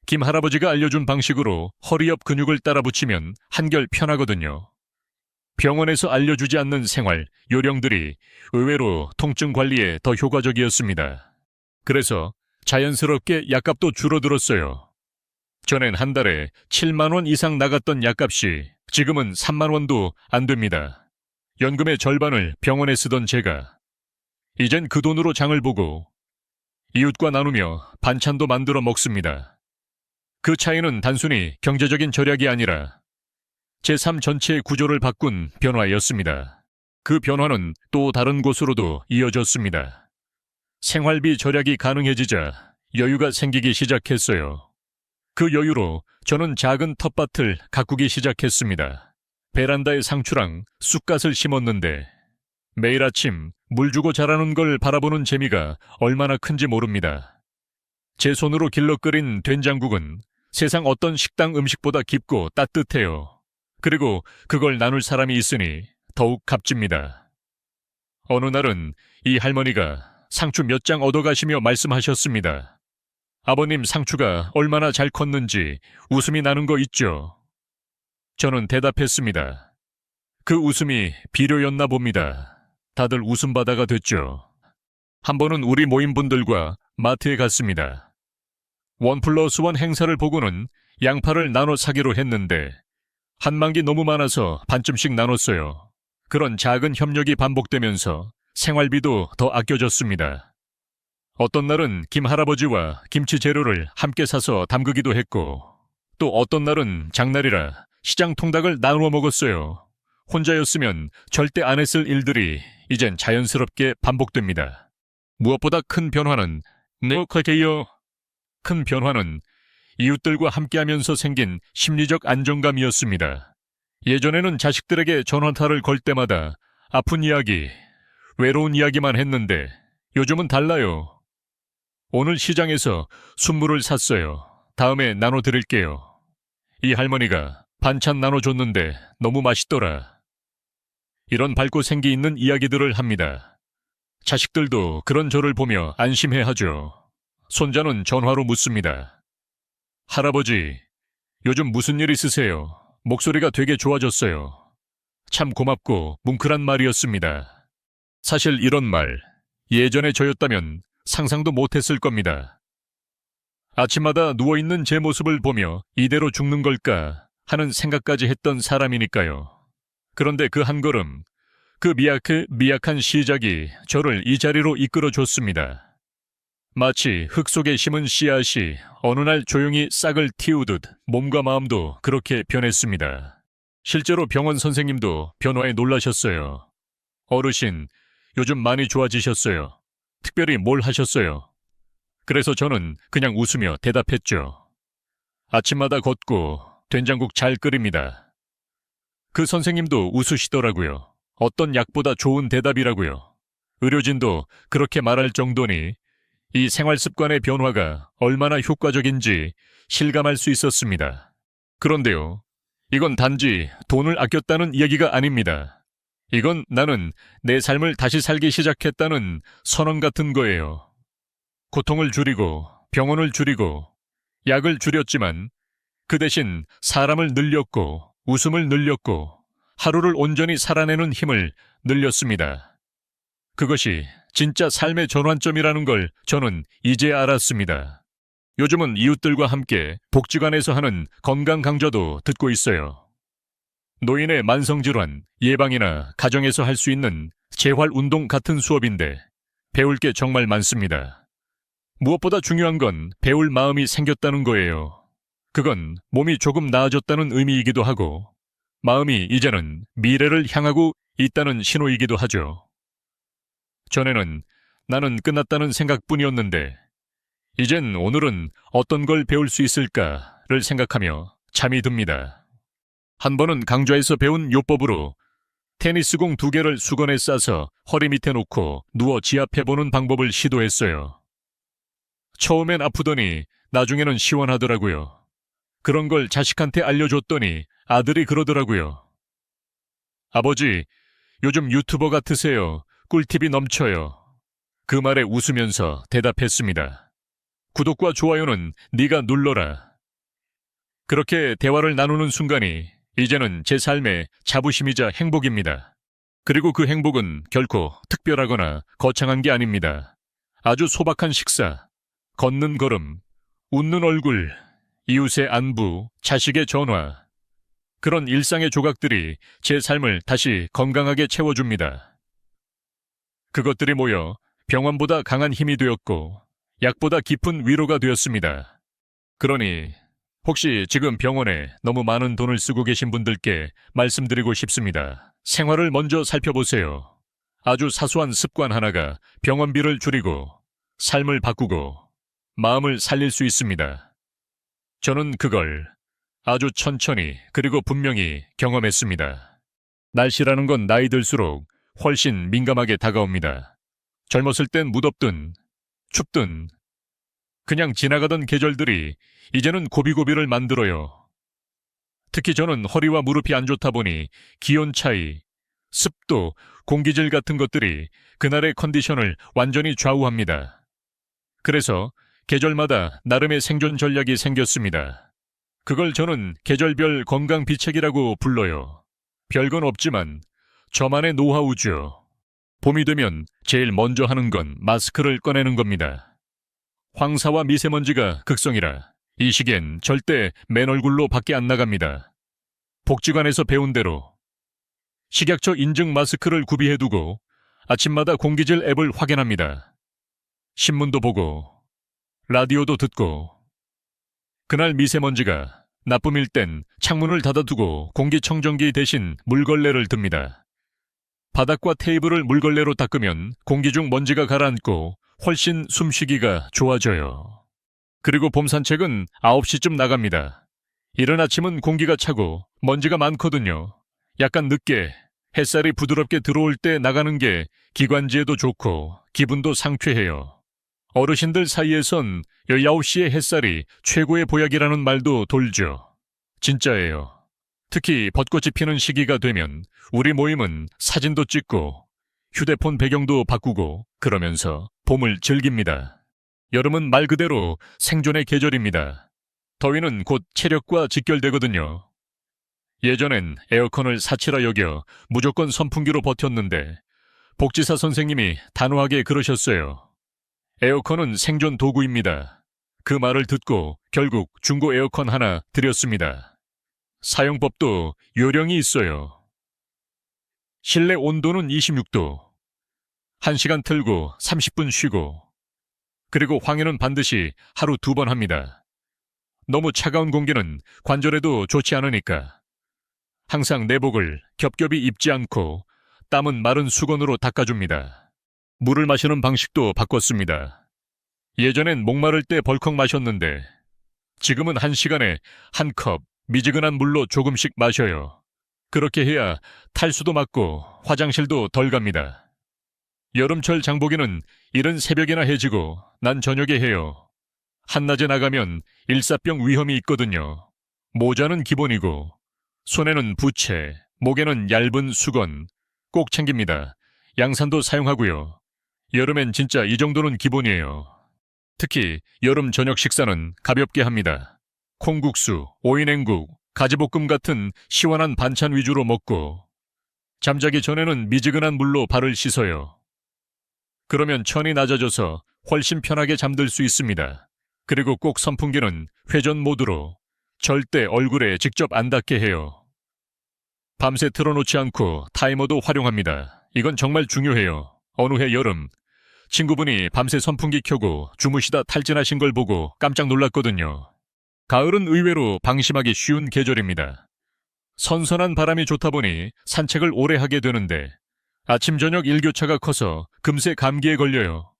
김 할아버지가 알려준 방식으로 허리 옆 근육을 따라 붙이면 한결 편하거든요. 병원에서 알려주지 않는 생활, 요령들이 의외로 통증 관리에 더 효과적이었습니다. 그래서 자연스럽게 약값도 줄어들었어요. 전엔 한 달에 7만 원 이상 나갔던 약값이 지금은 3만 원도 안 됩니다. 연금의 절반을 병원에 쓰던 제가 이젠 그 돈으로 장을 보고 이웃과 나누며 반찬도 만들어 먹습니다. 그 차이는 단순히 경제적인 절약이 아니라 제 삶 전체의 구조를 바꾼 변화였습니다. 그 변화는 또 다른 곳으로도 이어졌습니다. 생활비 절약이 가능해지자 여유가 생기기 시작했어요. 그 여유로 저는 작은 텃밭을 가꾸기 시작했습니다. 베란다에 상추랑 쑥갓을 심었는데 매일 아침 물 주고 자라는 걸 바라보는 재미가 얼마나 큰지 모릅니다. 제 손으로 길러 끓인 된장국은 세상 어떤 식당 음식보다 깊고 따뜻해요. 그리고 그걸 나눌 사람이 있으니 더욱 값집니다. 어느 날은 이 할머니가 상추 몇 장 얻어가시며 말씀하셨습니다. 아버님 상추가 얼마나 잘 컸는지 웃음이 나는 거 있죠? 저는 대답했습니다. 그 웃음이 비료였나 봅니다. 다들 웃음바다가 됐죠. 한 번은 우리 모임분들과 마트에 갔습니다. 1+1 행사를 보고는 양파를 나눠 사기로 했는데 한 망기 너무 많아서 반쯤씩 나눴어요. 그런 작은 협력이 반복되면서 생활비도 더 아껴졌습니다. 어떤 날은 김할아버지와 김치 재료를 함께 사서 담그기도 했고 또 어떤 날은 장날이라 시장 통닭을 나누어 먹었어요. 혼자였으면 절대 안 했을 일들이 이젠 자연스럽게 반복됩니다. 무엇보다 큰 변화는 큰 변화는 이웃들과 함께하면서 생긴 심리적 안정감이었습니다. 예전에는 자식들에게 전화타를 걸 때마다 아픈 이야기, 외로운 이야기만 했는데 요즘은 달라요. 오늘 시장에서 순무를 샀어요. 다음에 나눠드릴게요. 이 할머니가 반찬 나눠줬는데 너무 맛있더라. 이런 밝고 생기 있는 이야기들을 합니다. 자식들도 그런 저를 보며 안심해하죠. 손자는 전화로 묻습니다. 할아버지, 요즘 무슨 일 있으세요? 목소리가 되게 좋아졌어요. 참 고맙고 뭉클한 말이었습니다. 사실 이런 말, 예전에 저였다면 상상도 못했을 겁니다. 아침마다 누워있는 제 모습을 보며 이대로 죽는 걸까 하는 생각까지 했던 사람이니까요. 그런데 그 한 걸음, 그 미약한 시작이 저를 이 자리로 이끌어줬습니다. 마치 흙 속에 심은 씨앗이 어느 날 조용히 싹을 틔우듯 몸과 마음도 그렇게 변했습니다. 실제로 병원 선생님도 변화에 놀라셨어요. 어르신, 요즘 많이 좋아지셨어요. 특별히 뭘 하셨어요? 그래서 저는 그냥 웃으며 대답했죠. 아침마다 걷고 된장국 잘 끓입니다. 그 선생님도 웃으시더라고요. 어떤 약보다 좋은 대답이라고요. 의료진도 그렇게 말할 정도니 이 생활 습관의 변화가 얼마나 효과적인지 실감할 수 있었습니다. 그런데요, 이건 단지 돈을 아꼈다는 얘기가 아닙니다. 이건 나는 내 삶을 다시 살기 시작했다는 선언 같은 거예요. 고통을 줄이고 병원을 줄이고 약을 줄였지만 그 대신 사람을 늘렸고 웃음을 늘렸고 하루를 온전히 살아내는 힘을 늘렸습니다. 그것이 진짜 삶의 전환점이라는 걸 저는 이제 알았습니다. 요즘은 이웃들과 함께 복지관에서 하는 건강 강좌도 듣고 있어요. 노인의 만성질환 예방이나 가정에서 할 수 있는 재활운동 같은 수업인데 배울 게 정말 많습니다. 무엇보다 중요한 건 배울 마음이 생겼다는 거예요. 그건 몸이 조금 나아졌다는 의미이기도 하고 마음이 이제는 미래를 향하고 있다는 신호이기도 하죠. 전에는 나는 끝났다는 생각뿐이었는데 이젠 오늘은 어떤 걸 배울 수 있을까를 생각하며 잠이 듭니다. 한 번은 강좌에서 배운 요법으로 테니스공 2개를 수건에 싸서 허리 밑에 놓고 누워 지압해보는 방법을 시도했어요. 처음엔 아프더니 나중에는 시원하더라고요. 그런 걸 자식한테 알려줬더니 아들이 그러더라고요. 아버지, 요즘 유튜버 같으세요. 꿀팁이 넘쳐요. 그 말에 웃으면서 대답했습니다. 구독과 좋아요는 네가 눌러라. 그렇게 대화를 나누는 순간이 이제는 제 삶의 자부심이자 행복입니다. 그리고 그 행복은 결코 특별하거나 거창한 게 아닙니다. 아주 소박한 식사, 걷는 걸음, 웃는 얼굴, 이웃의 안부, 자식의 전화. 그런 일상의 조각들이 제 삶을 다시 건강하게 채워줍니다. 그것들이 모여 병원보다 강한 힘이 되었고 약보다 깊은 위로가 되었습니다. 그러니 혹시 지금 병원에 너무 많은 돈을 쓰고 계신 분들께 말씀드리고 싶습니다. 생활을 먼저 살펴보세요. 아주 사소한 습관 하나가 병원비를 줄이고 삶을 바꾸고 마음을 살릴 수 있습니다. 저는 그걸 아주 천천히 그리고 분명히 경험했습니다. 날씨라는 건 나이 들수록 훨씬 민감하게 다가옵니다. 젊었을 땐 무덥든 춥든 그냥 지나가던 계절들이 이제는 고비고비를 만들어요. 특히 저는 허리와 무릎이 안 좋다 보니 기온 차이, 습도, 공기질 같은 것들이 그날의 컨디션을 완전히 좌우합니다. 그래서 계절마다 나름의 생존 전략이 생겼습니다. 그걸 저는 계절별 건강 비책이라고 불러요. 별건 없지만 저만의 노하우죠. 봄이 되면 제일 먼저 하는 건 마스크를 꺼내는 겁니다. 황사와 미세먼지가 극성이라 이 시기엔 절대 맨 얼굴로 밖에 안 나갑니다. 복지관에서 배운 대로 식약처 인증 마스크를 구비해두고 아침마다 공기질 앱을 확인합니다. 신문도 보고 라디오도 듣고 그날 미세먼지가 나쁨일 땐 창문을 닫아두고 공기청정기 대신 물걸레를 듭니다. 바닥과 테이블을 물걸레로 닦으면 공기 중 먼지가 가라앉고 훨씬 숨쉬기가 좋아져요. 그리고 봄 산책은 9시쯤 나갑니다. 이른 아침은 공기가 차고 먼지가 많거든요. 약간 늦게 햇살이 부드럽게 들어올 때 나가는 게 기관지에도 좋고 기분도 상쾌해요. 어르신들 사이에선 19시의 햇살이 최고의 보약이라는 말도 돌죠. 진짜예요. 특히 벚꽃이 피는 시기가 되면 우리 모임은 사진도 찍고 휴대폰 배경도 바꾸고 그러면서 봄을 즐깁니다. 여름은 말 그대로 생존의 계절입니다. 더위는 곧 체력과 직결되거든요. 예전엔 에어컨을 사치라 여겨 무조건 선풍기로 버텼는데 복지사 선생님이 단호하게 그러셨어요. 에어컨은 생존 도구입니다. 그 말을 듣고 결국 중고 에어컨 하나 드렸습니다. 사용법도 요령이 있어요. 실내 온도는 26도. 1시간 틀고 30분 쉬고 그리고 환기는 반드시 하루 2번 합니다. 너무 차가운 공기는 관절에도 좋지 않으니까. 항상 내복을 겹겹이 입지 않고 땀은 마른 수건으로 닦아줍니다. 물을 마시는 방식도 바꿨습니다. 예전엔 목마를 때 벌컥 마셨는데 지금은 1시간에 한 컵 미지근한 물로 조금씩 마셔요. 그렇게 해야 탈수도 막고 화장실도 덜 갑니다. 여름철 장보기는 이른 새벽이나 해지고 난 저녁에 해요. 한낮에 나가면 일사병 위험이 있거든요. 모자는 기본이고 손에는 부채, 목에는 얇은 수건 꼭 챙깁니다. 양산도 사용하고요. 여름엔 진짜 이 정도는 기본이에요. 특히 여름 저녁 식사는 가볍게 합니다. 콩국수, 오이냉국, 가지볶음 같은 시원한 반찬 위주로 먹고 잠자기 전에는 미지근한 물로 발을 씻어요. 그러면 천이 낮아져서 훨씬 편하게 잠들 수 있습니다. 그리고 꼭 선풍기는 회전 모드로 절대 얼굴에 직접 안 닿게 해요. 밤새 틀어놓지 않고 타이머도 활용합니다. 이건 정말 중요해요. 어느 해 여름 친구분이 밤새 선풍기 켜고 주무시다 탈진하신 걸 보고 깜짝 놀랐거든요. 가을은 의외로 방심하기 쉬운 계절입니다. 선선한 바람이 좋다 보니 산책을 오래 하게 되는데 아침 저녁 일교차가 커서 금세 감기에 걸려요.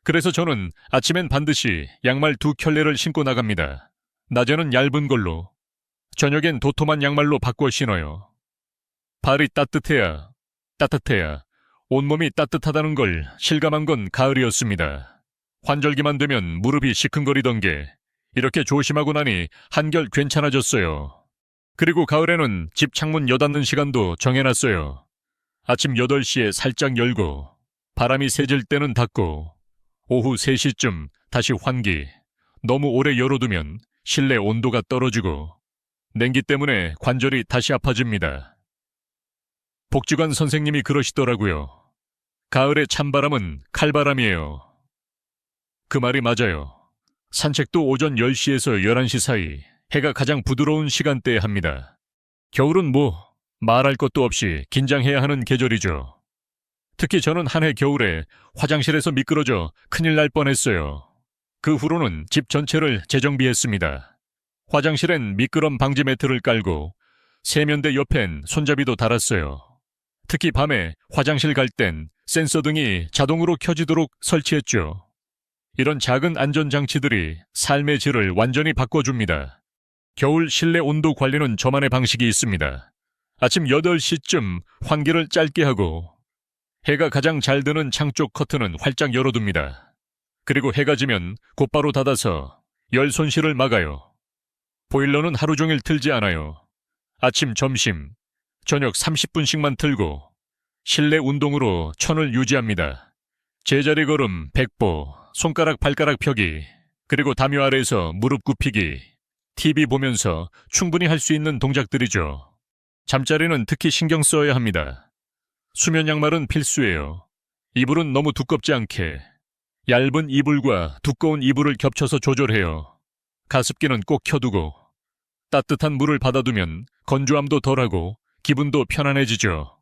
그래서 저는 아침엔 반드시 양말 2켤레를 신고 나갑니다. 낮에는 얇은 걸로, 저녁엔 도톰한 양말로 바꿔 신어요. 발이 따뜻해야 온몸이 따뜻하다는 걸 실감한 건 가을이었습니다. 환절기만 되면 무릎이 시큰거리던 게 이렇게 조심하고 나니 한결 괜찮아졌어요. 그리고 가을에는 집 창문 여닫는 시간도 정해놨어요. 아침 8시에 살짝 열고 바람이 세질 때는 닫고 오후 3시쯤 다시 환기. 너무 오래 열어두면 실내 온도가 떨어지고 냉기 때문에 관절이 다시 아파집니다. 복지관 선생님이 그러시더라고요. 가을의 찬바람은 칼바람이에요. 그 말이 맞아요. 산책도 오전 10시에서 11시 사이 해가 가장 부드러운 시간대에 합니다. 겨울은 말할 것도 없이 긴장해야 하는 계절이죠. 특히 저는 한 해 겨울에 화장실에서 미끄러져 큰일 날 뻔했어요. 그 후로는 집 전체를 재정비했습니다. 화장실엔 미끄럼 방지 매트를 깔고 세면대 옆엔 손잡이도 달았어요. 특히 밤에 화장실 갈 땐 센서 등이 자동으로 켜지도록 설치했죠. 이런 작은 안전장치들이 삶의 질을 완전히 바꿔줍니다. 겨울 실내 온도 관리는 저만의 방식이 있습니다. 아침 8시쯤 환기를 짧게 하고 해가 가장 잘 드는 창 쪽 커튼은 활짝 열어둡니다. 그리고 해가 지면 곧바로 닫아서 열 손실을 막아요. 보일러는 하루 종일 틀지 않아요. 아침, 점심, 저녁 30분씩만 틀고 실내 운동으로 천을 유지합니다. 제자리 걸음 100보, 손가락 발가락 펴기, 그리고 담요 아래에서 무릎 굽히기, TV 보면서 충분히 할 수 있는 동작들이죠. 잠자리는 특히 신경 써야 합니다. 수면 양말은 필수예요. 이불은 너무 두껍지 않게, 얇은 이불과 두꺼운 이불을 겹쳐서 조절해요. 가습기는 꼭 켜두고, 따뜻한 물을 받아두면 건조함도 덜하고 기분도 편안해지죠.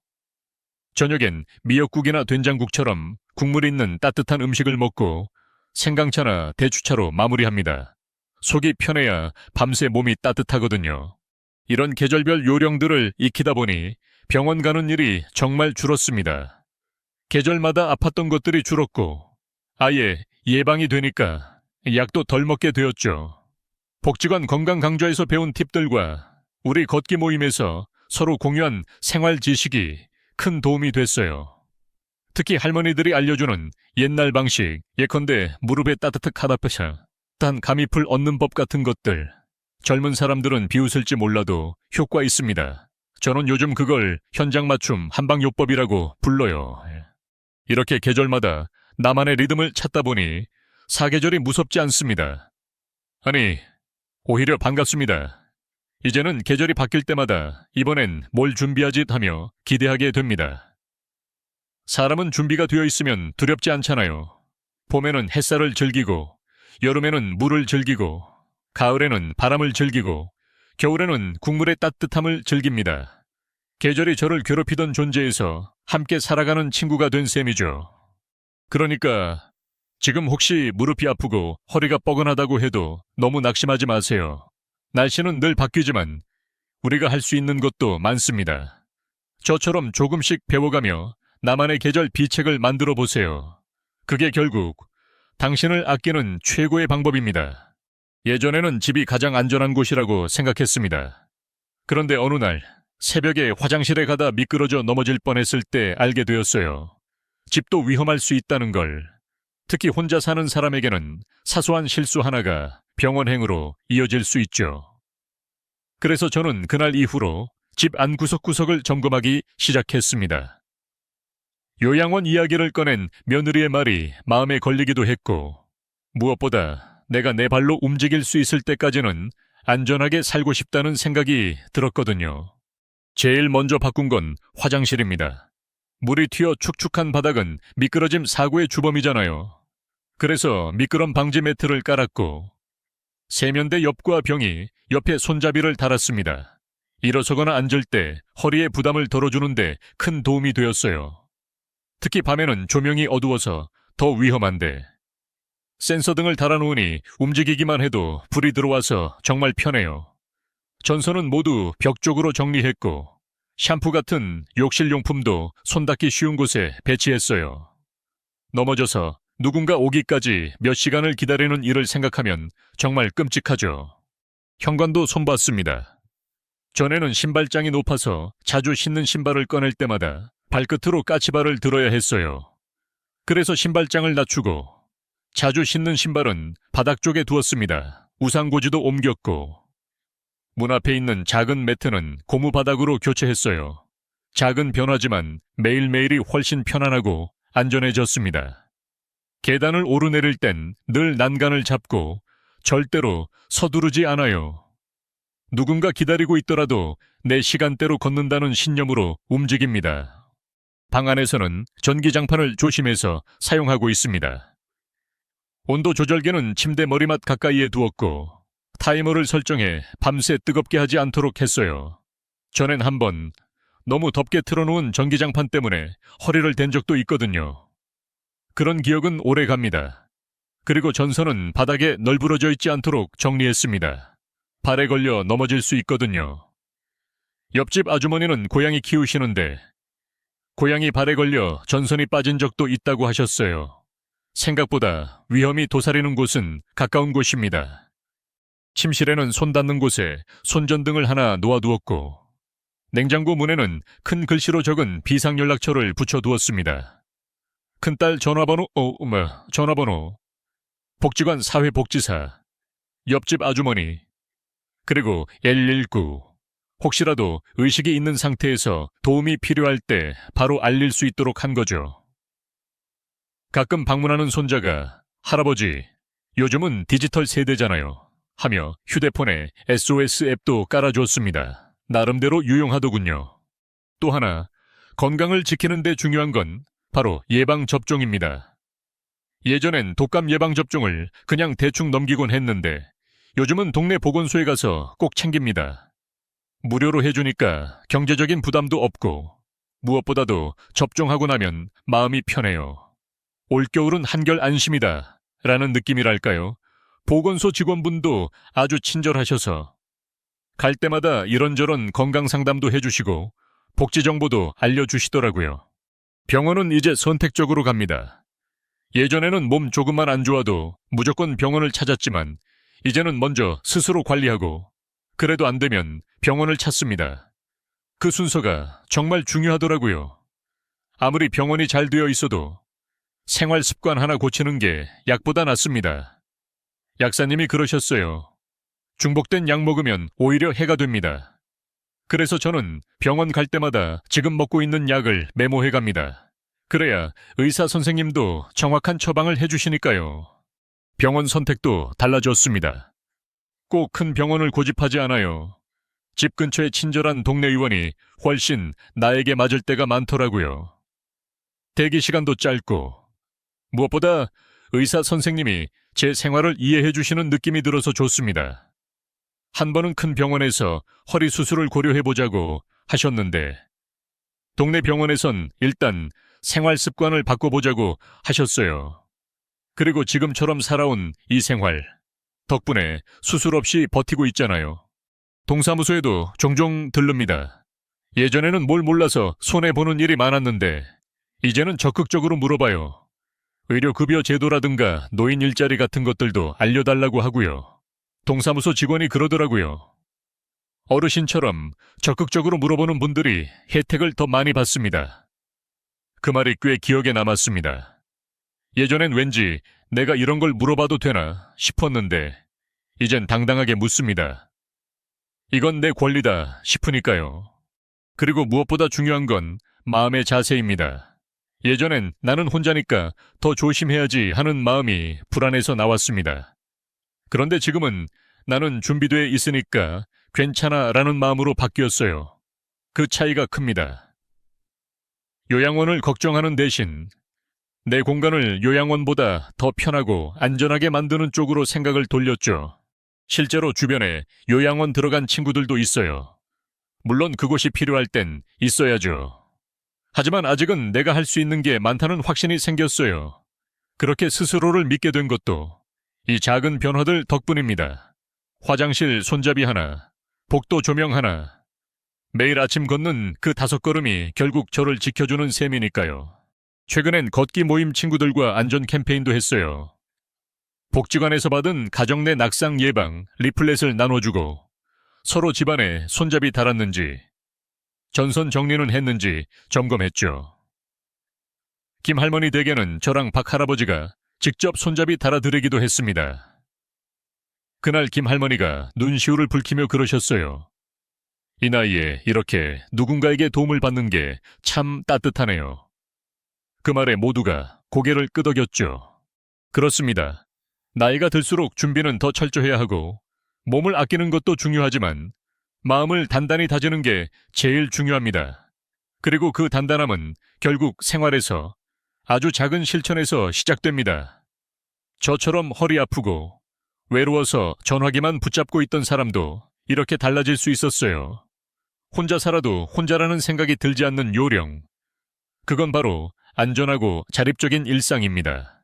저녁엔 미역국이나 된장국처럼 국물 있는 따뜻한 음식을 먹고 생강차나 대추차로 마무리합니다. 속이 편해야 밤새 몸이 따뜻하거든요. 이런 계절별 요령들을 익히다 보니 병원 가는 일이 정말 줄었습니다. 계절마다 아팠던 것들이 줄었고 아예 예방이 되니까 약도 덜 먹게 되었죠. 복지관 건강강좌에서 배운 팁들과 우리 걷기 모임에서 서로 공유한 생활 지식이 큰 도움이 됐어요. 특히 할머니들이 알려주는 옛날 방식, 예컨대 무릎에 따뜻한 감이풀 얻는 법 같은 것들. 젊은 사람들은 비웃을지 몰라도 효과 있습니다. 저는 요즘 그걸 현장 맞춤 한방요법이라고 불러요. 이렇게 계절마다 나만의 리듬을 찾다 보니 사계절이 무섭지 않습니다. 아니, 오히려 반갑습니다. 이제는 계절이 바뀔 때마다 이번엔 뭘 준비하지 하며 기대하게 됩니다. 사람은 준비가 되어 있으면 두렵지 않잖아요. 봄에는 햇살을 즐기고, 여름에는 물을 즐기고, 가을에는 바람을 즐기고, 겨울에는 국물의 따뜻함을 즐깁니다. 계절이 저를 괴롭히던 존재에서 함께 살아가는 친구가 된 셈이죠. 그러니까 지금 혹시 무릎이 아프고 허리가 뻐근하다고 해도 너무 낙심하지 마세요. 날씨는 늘 바뀌지만 우리가 할 수 있는 것도 많습니다. 저처럼 조금씩 배워가며 나만의 계절 비책을 만들어 보세요. 그게 결국 당신을 아끼는 최고의 방법입니다. 예전에는 집이 가장 안전한 곳이라고 생각했습니다. 그런데 어느 날 새벽에 화장실에 가다 미끄러져 넘어질 뻔했을 때 알게 되었어요. 집도 위험할 수 있다는 걸. 특히 혼자 사는 사람에게는 사소한 실수 하나가 병원행으로 이어질 수 있죠. 그래서 저는 그날 이후로 집 안 구석구석을 점검하기 시작했습니다. 요양원 이야기를 꺼낸 며느리의 말이 마음에 걸리기도 했고, 무엇보다 내가 내 발로 움직일 수 있을 때까지는 안전하게 살고 싶다는 생각이 들었거든요. 제일 먼저 바꾼 건 화장실입니다. 물이 튀어 축축한 바닥은 미끄러짐 사고의 주범이잖아요. 그래서 미끄럼 방지 매트를 깔았고, 세면대 옆과 병이 옆에 손잡이를 달았습니다. 일어서거나 앉을 때 허리에 부담을 덜어주는데 큰 도움이 되었어요. 특히 밤에는 조명이 어두워서 더 위험한데, 센서 등을 달아놓으니 움직이기만 해도 불이 들어와서 정말 편해요. 전선은 모두 벽 쪽으로 정리했고, 샴푸 같은 욕실용품도 손 닿기 쉬운 곳에 배치했어요. 넘어져서 누군가 오기까지 몇 시간을 기다리는 일을 생각하면 정말 끔찍하죠. 현관도 손봤습니다. 전에는 신발장이 높아서 자주 신는 신발을 꺼낼 때마다 발끝으로 까치발을 들어야 했어요. 그래서 신발장을 낮추고 자주 신는 신발은 바닥 쪽에 두었습니다. 우산고지도 옮겼고, 문 앞에 있는 작은 매트는 고무 바닥으로 교체했어요. 작은 변화지만 매일매일이 훨씬 편안하고 안전해졌습니다. 계단을 오르내릴 땐 늘 난간을 잡고 절대로 서두르지 않아요. 누군가 기다리고 있더라도 내 시간대로 걷는다는 신념으로 움직입니다. 방 안에서는 전기장판을 조심해서 사용하고 있습니다. 온도 조절계는 침대 머리맡 가까이에 두었고, 타이머를 설정해 밤새 뜨겁게 하지 않도록 했어요. 전엔 한번 너무 덥게 틀어놓은 전기장판 때문에 허리를 댄 적도 있거든요. 그런 기억은 오래 갑니다. 그리고 전선은 바닥에 널브러져 있지 않도록 정리했습니다. 발에 걸려 넘어질 수 있거든요. 옆집 아주머니는 고양이 키우시는데 고양이 발에 걸려 전선이 빠진 적도 있다고 하셨어요. 생각보다 위험이 도사리는 곳은 가까운 곳입니다. 침실에는 손 닿는 곳에 손전등을 하나 놓아두었고 냉장고 문에는 큰 글씨로 적은 비상연락처를 붙여두었습니다. 큰딸 전화번호, 복지관 사회복지사, 옆집 아주머니, 그리고 119. 혹시라도 의식이 있는 상태에서 도움이 필요할 때 바로 알릴 수 있도록 한 거죠. 가끔 방문하는 손자가 할아버지, 요즘은 디지털 세대잖아요. 하며 휴대폰에 SOS 앱도 깔아줬습니다. 나름대로 유용하더군요. 또 하나, 건강을 지키는 데 중요한 건 바로 예방접종입니다. 예전엔 독감 예방접종을 그냥 대충 넘기곤 했는데 요즘은 동네 보건소에 가서 꼭 챙깁니다. 무료로 해주니까 경제적인 부담도 없고 무엇보다도 접종하고 나면 마음이 편해요. 올겨울은 한결 안심이다 라는 느낌이랄까요. 보건소 직원분도 아주 친절하셔서 갈 때마다 이런저런 건강상담도 해주시고 복지정보도 알려주시더라고요. 병원은 이제 선택적으로 갑니다. 예전에는 몸 조금만 안 좋아도 무조건 병원을 찾았지만 이제는 먼저 스스로 관리하고 그래도 안 되면 병원을 찾습니다. 그 순서가 정말 중요하더라고요. 아무리 병원이 잘 되어 있어도 생활 습관 하나 고치는 게 약보다 낫습니다. 약사님이 그러셨어요. 중복된 약 먹으면 오히려 해가 됩니다. 그래서 저는 병원 갈 때마다 지금 먹고 있는 약을 메모해 갑니다. 그래야 의사 선생님도 정확한 처방을 해주시니까요. 병원 선택도 달라졌습니다. 꼭 큰 병원을 고집하지 않아요. 집 근처에 친절한 동네 의원이 훨씬 나에게 맞을 때가 많더라고요. 대기 시간도 짧고 무엇보다 의사 선생님이 제 생활을 이해해 주시는 느낌이 들어서 좋습니다. 한 번은 큰 병원에서 허리 수술을 고려해보자고 하셨는데 동네 병원에선 일단 생활 습관을 바꿔보자고 하셨어요. 그리고 지금처럼 살아온 이 생활 덕분에 수술 없이 버티고 있잖아요. 동사무소에도 종종 들릅니다. 예전에는 뭘 몰라서 손해보는 일이 많았는데 이제는 적극적으로 물어봐요. 의료급여 제도라든가 노인 일자리 같은 것들도 알려달라고 하고요. 동사무소 직원이 그러더라고요. 어르신처럼 적극적으로 물어보는 분들이 혜택을 더 많이 받습니다. 그 말이 꽤 기억에 남았습니다. 예전엔 왠지 내가 이런 걸 물어봐도 되나 싶었는데 이젠 당당하게 묻습니다. 이건 내 권리다 싶으니까요. 그리고 무엇보다 중요한 건 마음의 자세입니다. 예전엔 나는 혼자니까 더 조심해야지 하는 마음이 불안해서 나왔습니다. 그런데 지금은 나는 준비되어 있으니까 괜찮아 라는 마음으로 바뀌었어요. 그 차이가 큽니다. 요양원을 걱정하는 대신 내 공간을 요양원보다 더 편하고 안전하게 만드는 쪽으로 생각을 돌렸죠. 실제로 주변에 요양원 들어간 친구들도 있어요. 물론 그곳이 필요할 땐 있어야죠. 하지만 아직은 내가 할 수 있는 게 많다는 확신이 생겼어요. 그렇게 스스로를 믿게 된 것도 이 작은 변화들 덕분입니다. 화장실 손잡이 하나, 복도 조명 하나, 매일 아침 걷는 그 5걸음이 결국 저를 지켜주는 셈이니까요. 최근엔 걷기 모임 친구들과 안전 캠페인도 했어요. 복지관에서 받은 가정 내 낙상 예방 리플렛을 나눠주고 서로 집안에 손잡이 달았는지 전선 정리는 했는지 점검했죠. 김할머니 댁에는 저랑 박할아버지가 직접 손잡이 달아드리기도 했습니다. 그날 김할머니가 눈시울을 붉히며 그러셨어요. 이 나이에 이렇게 누군가에게 도움을 받는 게 참 따뜻하네요. 그 말에 모두가 고개를 끄덕였죠. 그렇습니다. 나이가 들수록 준비는 더 철저해야 하고 몸을 아끼는 것도 중요하지만 마음을 단단히 다지는 게 제일 중요합니다. 그리고 그 단단함은 결국 생활에서 아주 작은 실천에서 시작됩니다. 저처럼 허리 아프고 외로워서 전화기만 붙잡고 있던 사람도 이렇게 달라질 수 있었어요. 혼자 살아도 혼자라는 생각이 들지 않는 요령. 그건 바로 안전하고 자립적인 일상입니다.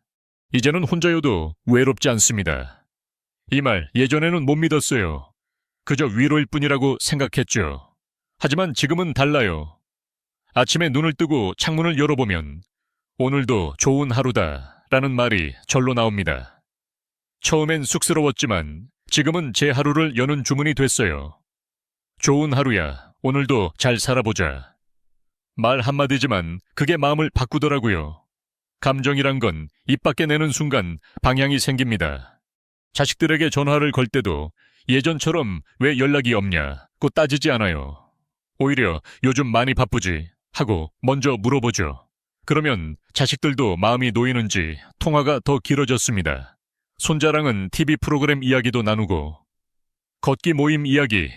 이제는 혼자여도 외롭지 않습니다. 이 말 예전에는 못 믿었어요. 그저 위로일 뿐이라고 생각했죠. 하지만 지금은 달라요. 아침에 눈을 뜨고 창문을 열어보면 오늘도 좋은 하루다 라는 말이 절로 나옵니다. 처음엔 쑥스러웠지만 지금은 제 하루를 여는 주문이 됐어요. 좋은 하루야. 오늘도 잘 살아보자. 말 한마디지만 그게 마음을 바꾸더라고요. 감정이란 건 입 밖에 내는 순간 방향이 생깁니다. 자식들에게 전화를 걸 때도 예전처럼 왜 연락이 없냐고 따지지 않아요. 오히려 요즘 많이 바쁘지 하고 먼저 물어보죠. 그러면 자식들도 마음이 놓이는지 통화가 더 길어졌습니다. 손자랑은 TV 프로그램 이야기도 나누고 걷기 모임 이야기,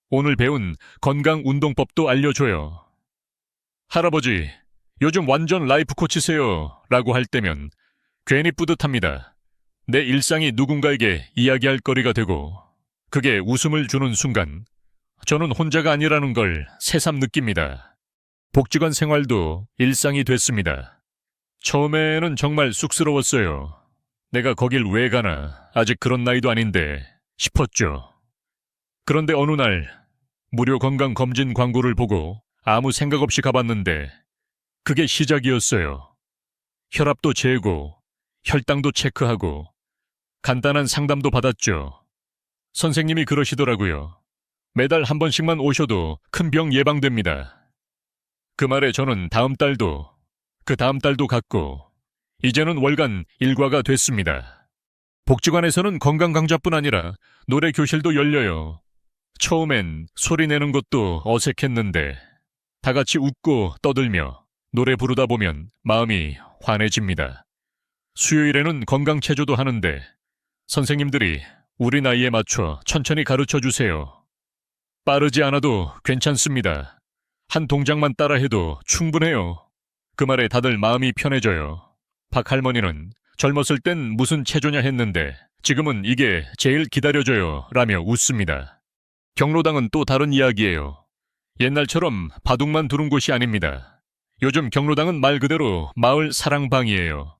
오늘 배운 건강 운동법도 알려줘요. 할아버지, 요즘 완전 라이프 코치세요 라고 할 때면 괜히 뿌듯합니다. 내 일상이 누군가에게 이야기할 거리가 되고 그게 웃음을 주는 순간 저는 혼자가 아니라는 걸 새삼 느낍니다. 복지관 생활도 일상이 됐습니다. 처음에는 정말 쑥스러웠어요. 내가 거길 왜 가나, 아직 그런 나이도 아닌데 싶었죠. 그런데 어느 날 무료 건강검진 광고를 보고 아무 생각 없이 가봤는데 그게 시작이었어요. 혈압도 재고 혈당도 체크하고 간단한 상담도 받았죠. 선생님이 그러시더라고요. 매달 한 번씩만 오셔도 큰 병 예방됩니다. 그 말에 저는 다음 달도 그 다음 달도 갔고 이제는 월간 일과가 됐습니다. 복지관에서는 건강 강좌뿐 아니라 노래 교실도 열려요. 처음엔 소리 내는 것도 어색했는데 다 같이 웃고 떠들며 노래 부르다 보면 마음이 환해집니다. 수요일에는 건강 체조도 하는데 선생님들이 우리 나이에 맞춰 천천히 가르쳐 주세요. 빠르지 않아도 괜찮습니다. 한 동작만 따라해도 충분해요. 그 말에 다들 마음이 편해져요. 박 할머니는 젊었을 땐 무슨 체조냐 했는데 지금은 이게 제일 기다려져요 라며 웃습니다. 경로당은 또 다른 이야기예요. 옛날처럼 바둑만 두는 곳이 아닙니다. 요즘 경로당은 말 그대로 마을 사랑방이에요.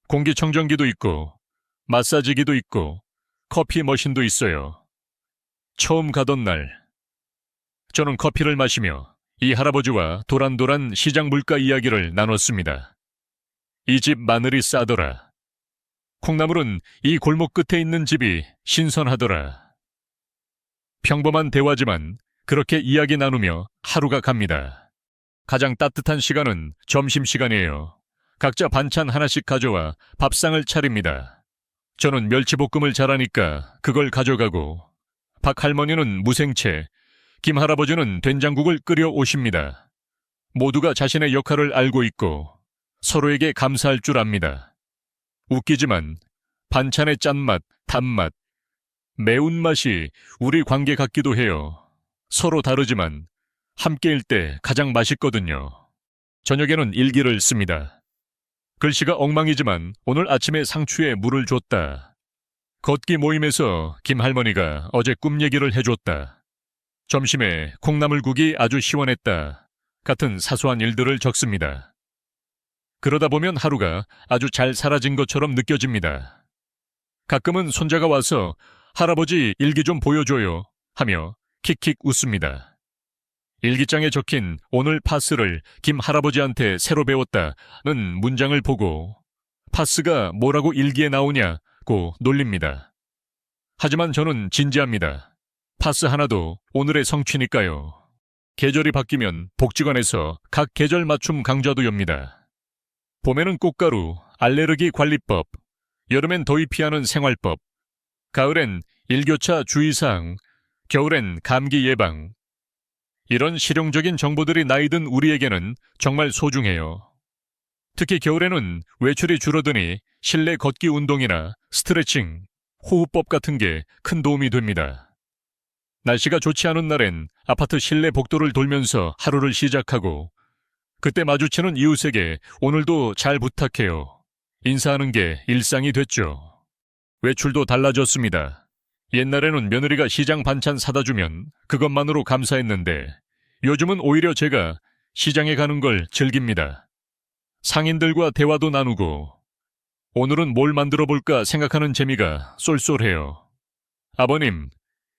공기청정기도 있고 마사지기도 있고 커피 머신도 있어요. 처음 가던 날 저는 커피를 마시며 이 할아버지와 도란도란 시장 물가 이야기를 나눴습니다. 이 집 마늘이 싸더라. 콩나물은 이 골목 끝에 있는 집이 신선하더라. 평범한 대화지만 그렇게 이야기 나누며 하루가 갑니다. 가장 따뜻한 시간은 점심시간이에요. 각자 반찬 하나씩 가져와 밥상을 차립니다. 저는 멸치볶음을 잘하니까 그걸 가져가고 박 할머니는 무생채, 김 할아버지는 된장국을 끓여 오십니다. 모두가 자신의 역할을 알고 있고 서로에게 감사할 줄 압니다. 웃기지만 반찬의 짠맛, 단맛, 매운맛이 우리 관계 같기도 해요. 서로 다르지만 함께일 때 가장 맛있거든요. 저녁에는 일기를 씁니다. 글씨가 엉망이지만 오늘 아침에 상추에 물을 줬다. 걷기 모임에서 김 할머니가 어제 꿈 얘기를 해줬다. 점심에 콩나물국이 아주 시원했다. 같은 사소한 일들을 적습니다. 그러다 보면 하루가 아주 잘 사라진 것처럼 느껴집니다. 가끔은 손자가 와서 할아버지 일기 좀 보여줘요 하며 킥킥 웃습니다. 일기장에 적힌 오늘 파스를 김 할아버지한테 새로 배웠다는 문장을 보고 파스가 뭐라고 일기에 나오냐고 놀립니다. 하지만 저는 진지합니다. 파스 하나도 오늘의 성취니까요. 계절이 바뀌면 복지관에서 각 계절 맞춤 강좌도 엽니다. 봄에는 꽃가루, 알레르기 관리법, 여름엔 더위 피하는 생활법, 가을엔 일교차 주의사항, 겨울엔 감기 예방. 이런 실용적인 정보들이 나이든 우리에게는 정말 소중해요. 특히 겨울에는 외출이 줄어드니 실내 걷기 운동이나 스트레칭, 호흡법 같은 게 큰 도움이 됩니다. 날씨가 좋지 않은 날엔 아파트 실내 복도를 돌면서 하루를 시작하고 그때 마주치는 이웃에게 오늘도 잘 부탁해요. 인사하는 게 일상이 됐죠. 외출도 달라졌습니다. 옛날에는 며느리가 시장 반찬 사다 주면 그것만으로 감사했는데 요즘은 오히려 제가 시장에 가는 걸 즐깁니다. 상인들과 대화도 나누고 오늘은 뭘 만들어 볼까 생각하는 재미가 쏠쏠해요. 아버님,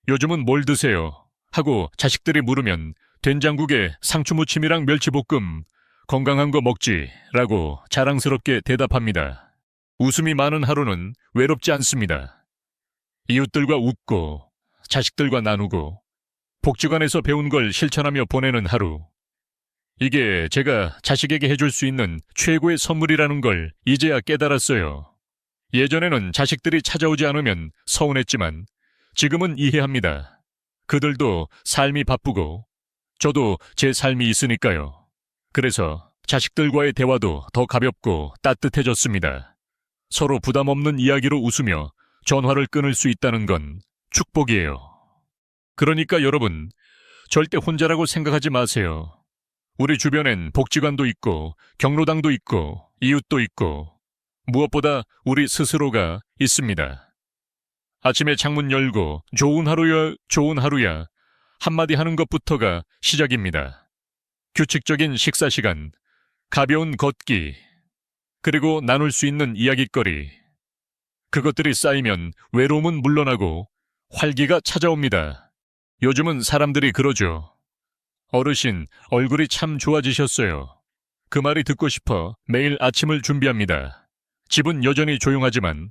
요즘은 뭘 드세요? 하고 자식들이 물으면 된장국에 상추무침이랑 멸치볶음, 건강한 거 먹지 라고 자랑스럽게 대답합니다. 웃음이 많은 하루는 외롭지 않습니다. 이웃들과 웃고 자식들과 나누고 복지관에서 배운 걸 실천하며 보내는 하루. 이게 제가 자식에게 해줄 수 있는 최고의 선물이라는 걸 이제야 깨달았어요. 예전에는 자식들이 찾아오지 않으면 서운했지만 지금은 이해합니다. 그들도 삶이 바쁘고 저도 제 삶이 있으니까요. 그래서 자식들과의 대화도 더 가볍고 따뜻해졌습니다. 서로 부담 없는 이야기로 웃으며 전화를 끊을 수 있다는 건 축복이에요. 그러니까 여러분, 절대 혼자라고 생각하지 마세요. 우리 주변엔 복지관도 있고 경로당도 있고 이웃도 있고 무엇보다 우리 스스로가 있습니다. 아침에 창문 열고 좋은 하루야, 좋은 하루야 한마디 하는 것부터가 시작입니다. 규칙적인 식사 시간, 가벼운 걷기, 그리고 나눌 수 있는 이야깃거리. 그것들이 쌓이면 외로움은 물러나고 활기가 찾아옵니다. 요즘은 사람들이 그러죠. 어르신, 얼굴이 참 좋아지셨어요. 그 말이 듣고 싶어 매일 아침을 준비합니다. 집은 여전히 조용하지만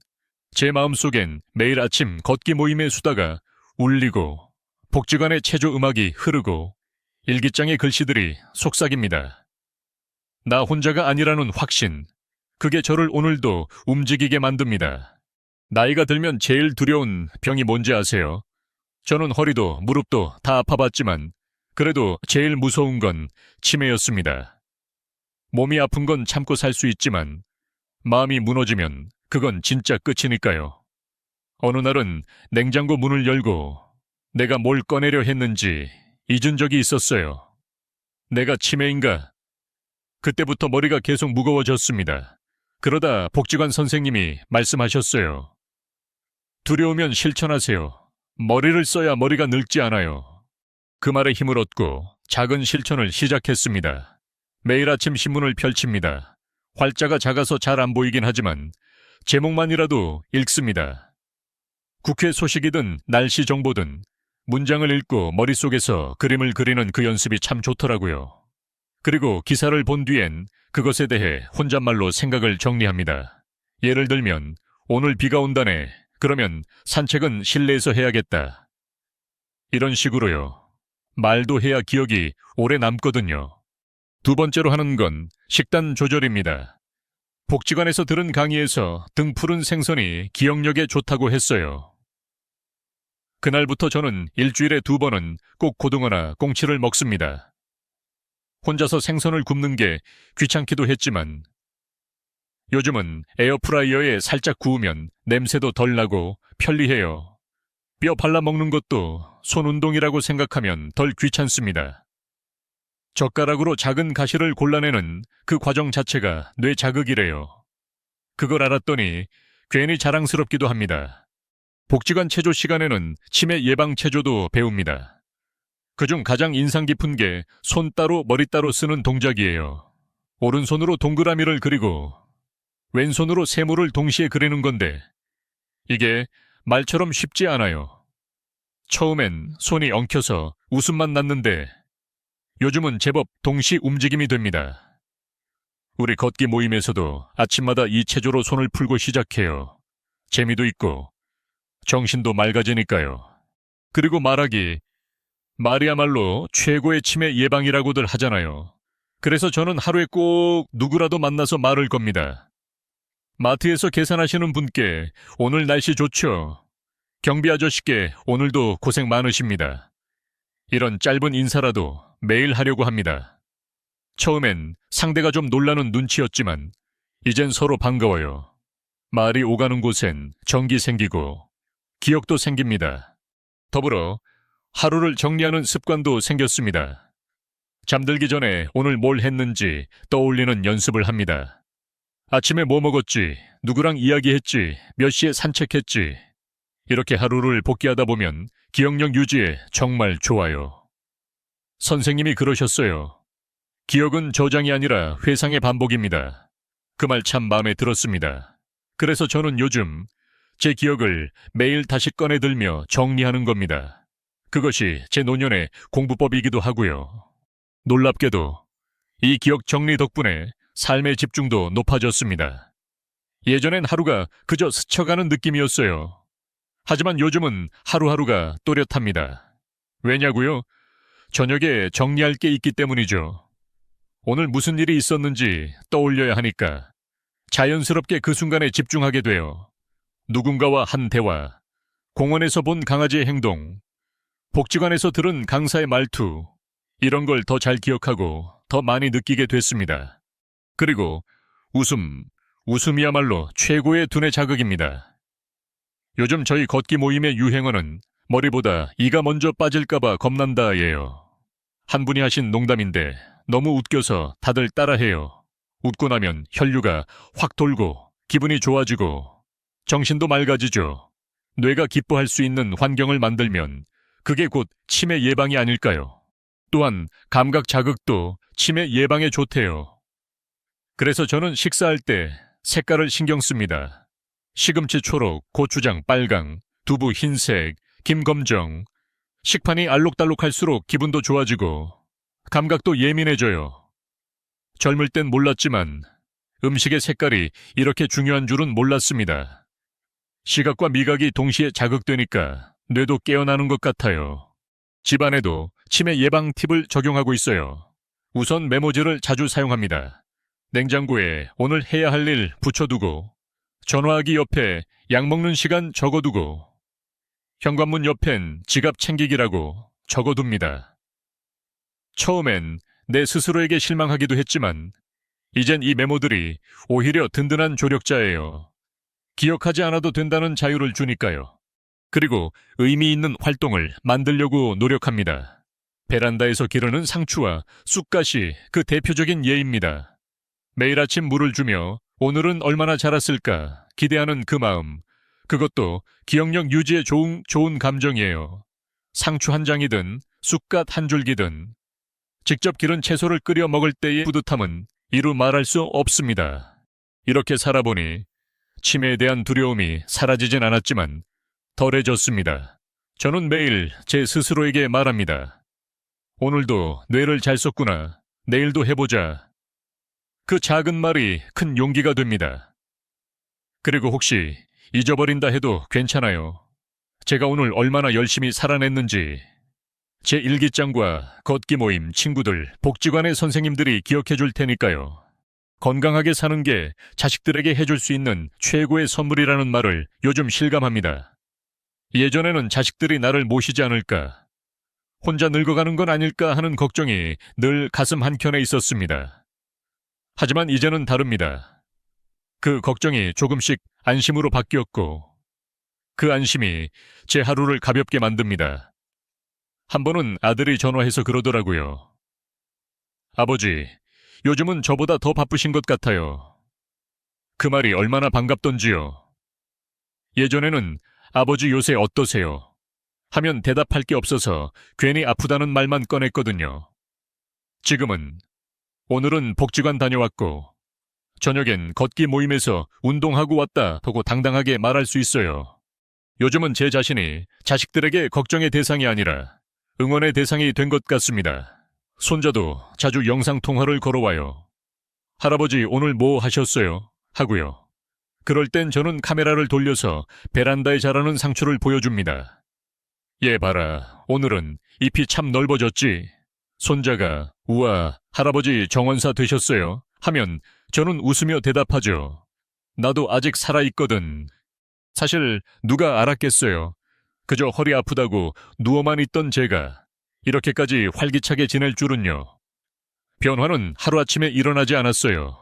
제 마음속엔 매일 아침 걷기 모임의 수다가 울리고 복지관의 체조 음악이 흐르고 일기장의 글씨들이 속삭입니다. 나 혼자가 아니라는 확신, 그게 저를 오늘도 움직이게 만듭니다. 나이가 들면 제일 두려운 병이 뭔지 아세요? 저는 허리도 무릎도 다 아파봤지만 그래도 제일 무서운 건 치매였습니다. 몸이 아픈 건 참고 살 수 있지만 마음이 무너지면 그건 진짜 끝이니까요. 어느 날은 냉장고 문을 열고 내가 뭘 꺼내려 했는지 잊은 적이 있었어요. 내가 치매인가? 그때부터 머리가 계속 무거워졌습니다. 그러다 복지관 선생님이 말씀하셨어요. 두려우면 실천하세요. 머리를 써야 머리가 늙지 않아요. 그 말에 힘을 얻고 작은 실천을 시작했습니다. 매일 아침 신문을 펼칩니다. 활자가 작아서 잘 안 보이긴 하지만 제목만이라도 읽습니다. 국회 소식이든 날씨 정보든 문장을 읽고 머릿속에서 그림을 그리는 그 연습이 참 좋더라고요. 그리고 기사를 본 뒤엔 그것에 대해 혼잣말로 생각을 정리합니다. 예를 들면 오늘 비가 온다네. 그러면 산책은 실내에서 해야겠다. 이런 식으로요. 말도 해야 기억이 오래 남거든요. 두 번째로 하는 건 식단 조절입니다. 복지관에서 들은 강의에서 등 푸른 생선이 기억력에 좋다고 했어요. 그날부터 저는 일주일에 2번은 꼭 고등어나 꽁치를 먹습니다. 혼자서 생선을 굽는 게 귀찮기도 했지만 요즘은 에어프라이어에 살짝 구우면 냄새도 덜 나고 편리해요. 뼈 발라 먹는 것도 손 운동이라고 생각하면 덜 귀찮습니다. 젓가락으로 작은 가시를 골라내는 그 과정 자체가 뇌 자극이래요. 그걸 알았더니 괜히 자랑스럽기도 합니다. 복지관 체조 시간에는 치매 예방 체조도 배웁니다. 그중 가장 인상 깊은 게 손 따로 머리 따로 쓰는 동작이에요. 오른손으로 동그라미를 그리고 왼손으로 세모를 동시에 그리는 건데 이게 말처럼 쉽지 않아요. 처음엔 손이 엉켜서 웃음만 났는데 요즘은 제법 동시 움직임이 됩니다. 우리 걷기 모임에서도 아침마다 이 체조로 손을 풀고 시작해요. 재미도 있고 정신도 맑아지니까요. 그리고 말이야말로 최고의 치매 예방이라고들 하잖아요. 그래서 저는 하루에 꼭 누구라도 만나서 말을 겁니다. 마트에서 계산하시는 분께 오늘 날씨 좋죠? 경비 아저씨께 오늘도 고생 많으십니다. 이런 짧은 인사라도 매일 하려고 합니다. 처음엔 상대가 좀 놀라는 눈치였지만 이젠 서로 반가워요. 말이 오가는 곳엔 정기 생기고 기억도 생깁니다. 더불어 하루를 정리하는 습관도 생겼습니다. 잠들기 전에 오늘 뭘 했는지 떠올리는 연습을 합니다. 아침에 뭐 먹었지, 누구랑 이야기했지, 몇 시에 산책했지. 이렇게 하루를 복기하다 보면 기억력 유지에 정말 좋아요. 선생님이 그러셨어요. 기억은 저장이 아니라 회상의 반복입니다. 그 말 참 마음에 들었습니다. 그래서 저는 요즘 제 기억을 매일 다시 꺼내들며 정리하는 겁니다. 그것이 제 노년의 공부법이기도 하고요. 놀랍게도 이 기억 정리 덕분에 삶의 집중도 높아졌습니다. 예전엔 하루가 그저 스쳐가는 느낌이었어요. 하지만 요즘은 하루하루가 또렷합니다. 왜냐고요? 저녁에 정리할 게 있기 때문이죠. 오늘 무슨 일이 있었는지 떠올려야 하니까 자연스럽게 그 순간에 집중하게 돼요. 누군가와 한 대화, 공원에서 본 강아지의 행동, 복지관에서 들은 강사의 말투, 이런 걸 더 잘 기억하고 더 많이 느끼게 됐습니다. 그리고 웃음이야말로 최고의 두뇌 자극입니다. 요즘 저희 걷기 모임의 유행어는 머리보다 이가 먼저 빠질까봐 겁난다예요. 한 분이 하신 농담인데 너무 웃겨서 다들 따라해요. 웃고 나면 혈류가 확 돌고 기분이 좋아지고 정신도 맑아지죠. 뇌가 기뻐할 수 있는 환경을 만들면 그게 곧 치매 예방이 아닐까요? 또한 감각 자극도 치매 예방에 좋대요. 그래서 저는 식사할 때 색깔을 신경 씁니다. 시금치 초록, 고추장 빨강, 두부 흰색, 김 검정. 식판이 알록달록할수록 기분도 좋아지고 감각도 예민해져요. 젊을 땐 몰랐지만 음식의 색깔이 이렇게 중요한 줄은 몰랐습니다. 시각과 미각이 동시에 자극되니까 뇌도 깨어나는 것 같아요. 집안에도 치매 예방 팁을 적용하고 있어요. 우선 메모지를 자주 사용합니다. 냉장고에 오늘 해야 할 일 붙여두고, 전화하기 옆에 약 먹는 시간 적어두고, 현관문 옆엔 지갑 챙기기라고 적어둡니다. 처음엔 내 스스로에게 실망하기도 했지만 이젠 이 메모들이 오히려 든든한 조력자예요. 기억하지 않아도 된다는 자유를 주니까요. 그리고 의미 있는 활동을 만들려고 노력합니다. 베란다에서 기르는 상추와 쑥갓이 그 대표적인 예입니다. 매일 아침 물을 주며 오늘은 얼마나 자랐을까 기대하는 그 마음, 그것도 기억력 유지에 좋은 감정이에요. 상추 한 장이든 쑥갓 한 줄기든 직접 기른 채소를 끓여 먹을 때의 뿌듯함은 이루 말할 수 없습니다. 이렇게 살아보니 치매에 대한 두려움이 사라지진 않았지만 덜해졌습니다. 저는 매일 제 스스로에게 말합니다. 오늘도 뇌를 잘 썼구나. 내일도 해보자. 그 작은 말이 큰 용기가 됩니다. 그리고 혹시 잊어버린다 해도 괜찮아요. 제가 오늘 얼마나 열심히 살아냈는지 제 일기장과 걷기 모임 친구들, 복지관의 선생님들이 기억해 줄 테니까요. 건강하게 사는 게 자식들에게 해줄 수 있는 최고의 선물이라는 말을 요즘 실감합니다. 예전에는 자식들이 나를 모시지 않을까, 혼자 늙어가는 건 아닐까 하는 걱정이 늘 가슴 한켠에 있었습니다. 하지만 이제는 다릅니다. 그 걱정이 조금씩 안심으로 바뀌었고 그 안심이 제 하루를 가볍게 만듭니다. 한 번은 아들이 전화해서 그러더라고요. 아버지, 요즘은 저보다 더 바쁘신 것 같아요. 그 말이 얼마나 반갑던지요. 예전에는 아버지 요새 어떠세요? 하면 대답할 게 없어서 괜히 아프다는 말만 꺼냈거든요. 지금은 오늘은 복지관 다녀왔고 저녁엔 걷기 모임에서 운동하고 왔다 하고 당당하게 말할 수 있어요. 요즘은 제 자신이 자식들에게 걱정의 대상이 아니라 응원의 대상이 된 것 같습니다. 손자도 자주 영상통화를 걸어와요. 할아버지 오늘 뭐 하셨어요? 하고요. 그럴 땐 저는 카메라를 돌려서 베란다에 자라는 상추를 보여줍니다. 얘 봐라, 오늘은 잎이 참 넓어졌지? 손자가 우와, 할아버지 정원사 되셨어요? 하면 저는 웃으며 대답하죠. 나도 아직 살아있거든. 사실 누가 알았겠어요. 그저 허리 아프다고 누워만 있던 제가 이렇게까지 활기차게 지낼 줄은요. 변화는 하루아침에 일어나지 않았어요.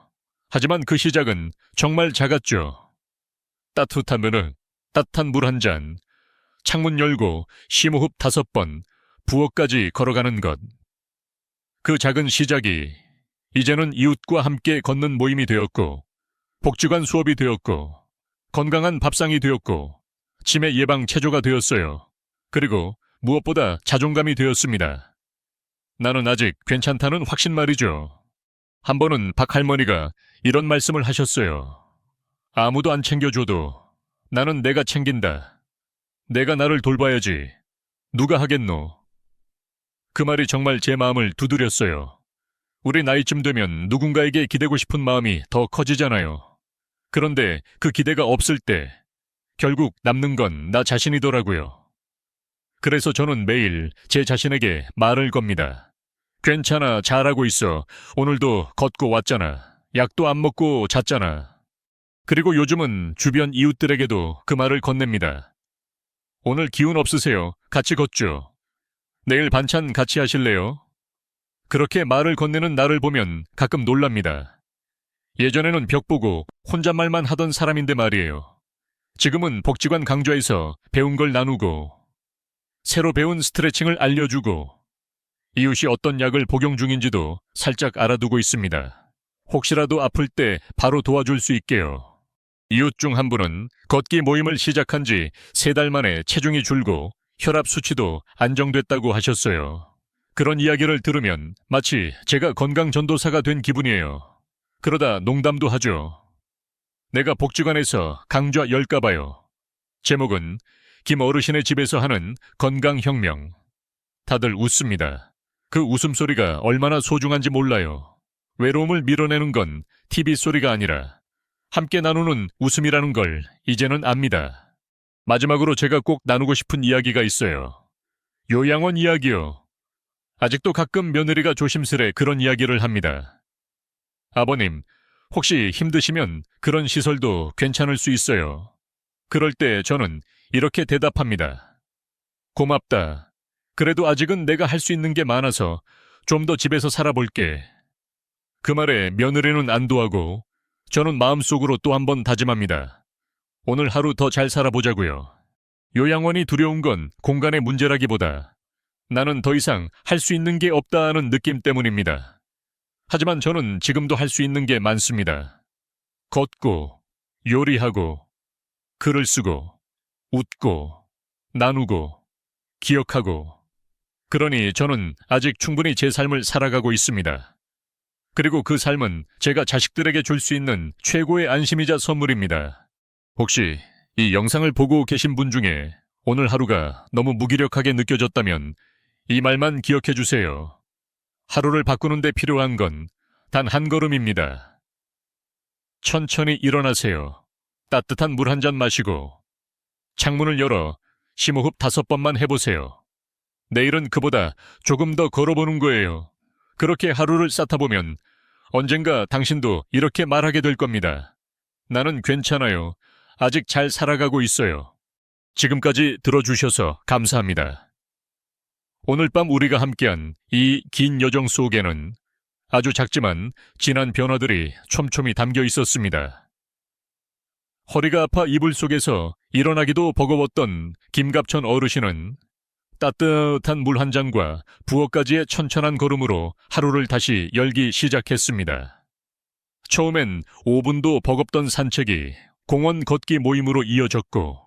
하지만 그 시작은 정말 작았죠. 따뜻하면은 따뜻한 물 한 잔, 창문 열고 심호흡 5번, 부엌까지 걸어가는 것. 그 작은 시작이 이제는 이웃과 함께 걷는 모임이 되었고, 복지관 수업이 되었고, 건강한 밥상이 되었고, 치매 예방 체조가 되었어요. 그리고 무엇보다 자존감이 되었습니다. 나는 아직 괜찮다는 확신 말이죠. 한 번은 박 할머니가 이런 말씀을 하셨어요. 아무도 안 챙겨줘도 나는 내가 챙긴다. 내가 나를 돌봐야지. 누가 하겠노? 그 말이 정말 제 마음을 두드렸어요. 우리 나이쯤 되면 누군가에게 기대고 싶은 마음이 더 커지잖아요. 그런데 그 기대가 없을 때 결국 남는 건 나 자신이더라고요. 그래서 저는 매일 제 자신에게 말을 겁니다. 괜찮아, 잘하고 있어. 오늘도 걷고 왔잖아. 약도 안 먹고 잤잖아. 그리고 요즘은 주변 이웃들에게도 그 말을 건넵니다. 오늘 기운 없으세요. 같이 걷죠. 내일 반찬 같이 하실래요? 그렇게 말을 건네는 나를 보면 가끔 놀랍니다. 예전에는 벽 보고 혼잣말만 하던 사람인데 말이에요. 지금은 복지관 강좌에서 배운 걸 나누고, 새로 배운 스트레칭을 알려주고, 이웃이 어떤 약을 복용 중인지도 살짝 알아두고 있습니다. 혹시라도 아플 때 바로 도와줄 수 있게요. 이웃 중 한 분은 걷기 모임을 시작한 지 3달 만에 체중이 줄고 혈압 수치도 안정됐다고 하셨어요. 그런 이야기를 들으면 마치 제가 건강 전도사가 된 기분이에요. 그러다 농담도 하죠. 내가 복지관에서 강좌 열까 봐요. 제목은 김 어르신의 집에서 하는 건강혁명. 다들 웃습니다. 그 웃음소리가 얼마나 소중한지 몰라요. 외로움을 밀어내는 건 TV 소리가 아니라 함께 나누는 웃음이라는 걸 이제는 압니다. 마지막으로 제가 꼭 나누고 싶은 이야기가 있어요. 요양원 이야기요. 아직도 가끔 며느리가 조심스레 그런 이야기를 합니다. 아버님, 혹시 힘드시면 그런 시설도 괜찮을 수 있어요. 그럴 때 저는 이렇게 대답합니다. 고맙다. 그래도 아직은 내가 할 수 있는 게 많아서 좀 더 집에서 살아볼게. 그 말에 며느리는 안도하고 저는 마음속으로 또 한 번 다짐합니다. 오늘 하루 더 잘 살아보자고요. 요양원이 두려운 건 공간의 문제라기보다 나는 더 이상 할 수 있는 게 없다는 느낌 때문입니다. 하지만 저는 지금도 할 수 있는 게 많습니다. 걷고, 요리하고, 글을 쓰고, 웃고, 나누고, 기억하고. 그러니 저는 아직 충분히 제 삶을 살아가고 있습니다. 그리고 그 삶은 제가 자식들에게 줄 수 있는 최고의 안심이자 선물입니다. 혹시 이 영상을 보고 계신 분 중에 오늘 하루가 너무 무기력하게 느껴졌다면 이 말만 기억해 주세요. 하루를 바꾸는 데 필요한 건 단 한 걸음입니다. 천천히 일어나세요. 따뜻한 물 한 잔 마시고 창문을 열어 심호흡 5번만 해보세요. 내일은 그보다 조금 더 걸어보는 거예요. 그렇게 하루를 쌓다 보면 언젠가 당신도 이렇게 말하게 될 겁니다. 나는 괜찮아요. 아직 잘 살아가고 있어요. 지금까지 들어주셔서 감사합니다. 오늘 밤 우리가 함께한 이 긴 여정 속에는 아주 작지만 진한 변화들이 촘촘히 담겨 있었습니다. 허리가 아파 이불 속에서 일어나기도 버거웠던 김갑천 어르신은 따뜻한 물 한 잔과 부엌까지의 천천한 걸음으로 하루를 다시 열기 시작했습니다. 처음엔 5분도 버겁던 산책이 공원 걷기 모임으로 이어졌고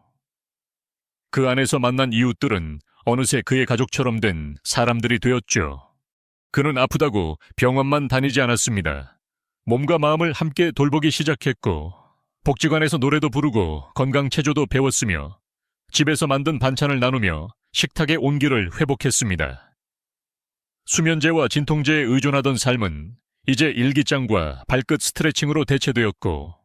그 안에서 만난 이웃들은 어느새 그의 가족처럼 된 사람들이 되었죠. 그는 아프다고 병원만 다니지 않았습니다. 몸과 마음을 함께 돌보기 시작했고 복지관에서 노래도 부르고 건강체조도 배웠으며 집에서 만든 반찬을 나누며 식탁의 온기를 회복했습니다. 수면제와 진통제에 의존하던 삶은 이제 일기장과 발끝 스트레칭으로 대체되었고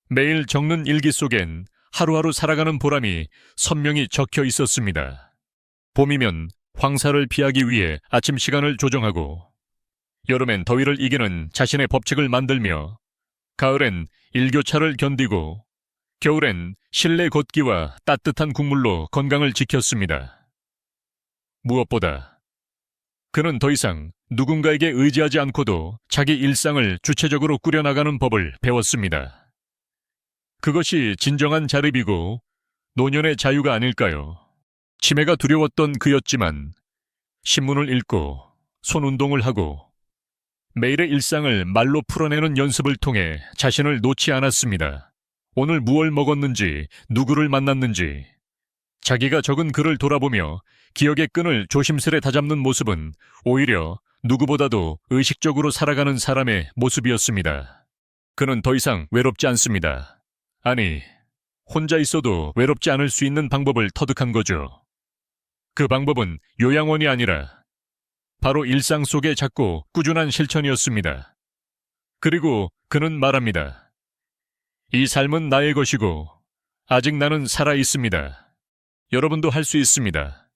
매일 적는 일기 속엔 하루하루 살아가는 보람이 선명히 적혀 있었습니다. 봄이면 황사를 피하기 위해 아침 시간을 조정하고 여름엔 더위를 이기는 자신의 법칙을 만들며 가을엔 일교차를 견디고 겨울엔 실내 걷기와 따뜻한 국물로 건강을 지켰습니다. 무엇보다 그는 더 이상 누군가에게 의지하지 않고도 자기 일상을 주체적으로 꾸려나가는 법을 배웠습니다. 그것이 진정한 자립이고 노년의 자유가 아닐까요? 치매가 두려웠던 그였지만 신문을 읽고 손 운동을 하고 매일의 일상을 말로 풀어내는 연습을 통해 자신을 놓지 않았습니다. 오늘 무얼 먹었는지, 누구를 만났는지, 자기가 적은 글을 돌아보며 기억의 끈을 조심스레 다잡는 모습은 오히려 누구보다도 의식적으로 살아가는 사람의 모습이었습니다. 그는 더 이상 외롭지 않습니다. 아니, 혼자 있어도 외롭지 않을 수 있는 방법을 터득한 거죠. 그 방법은 요양원이 아니라 바로 일상 속의 작고 꾸준한 실천이었습니다. 그리고 그는 말합니다. 이 삶은 나의 것이고 아직 나는 살아 있습니다. 여러분도 할 수 있습니다.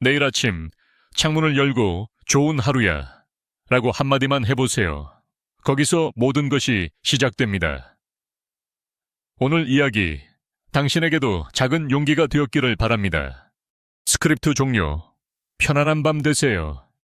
내일 아침 창문을 열고 좋은 하루야 라고 한마디만 해보세요. 거기서 모든 것이 시작됩니다. 오늘 이야기, 당신에게도 작은 용기가 되었기를 바랍니다. 스크립트 종료. 편안한 밤 되세요.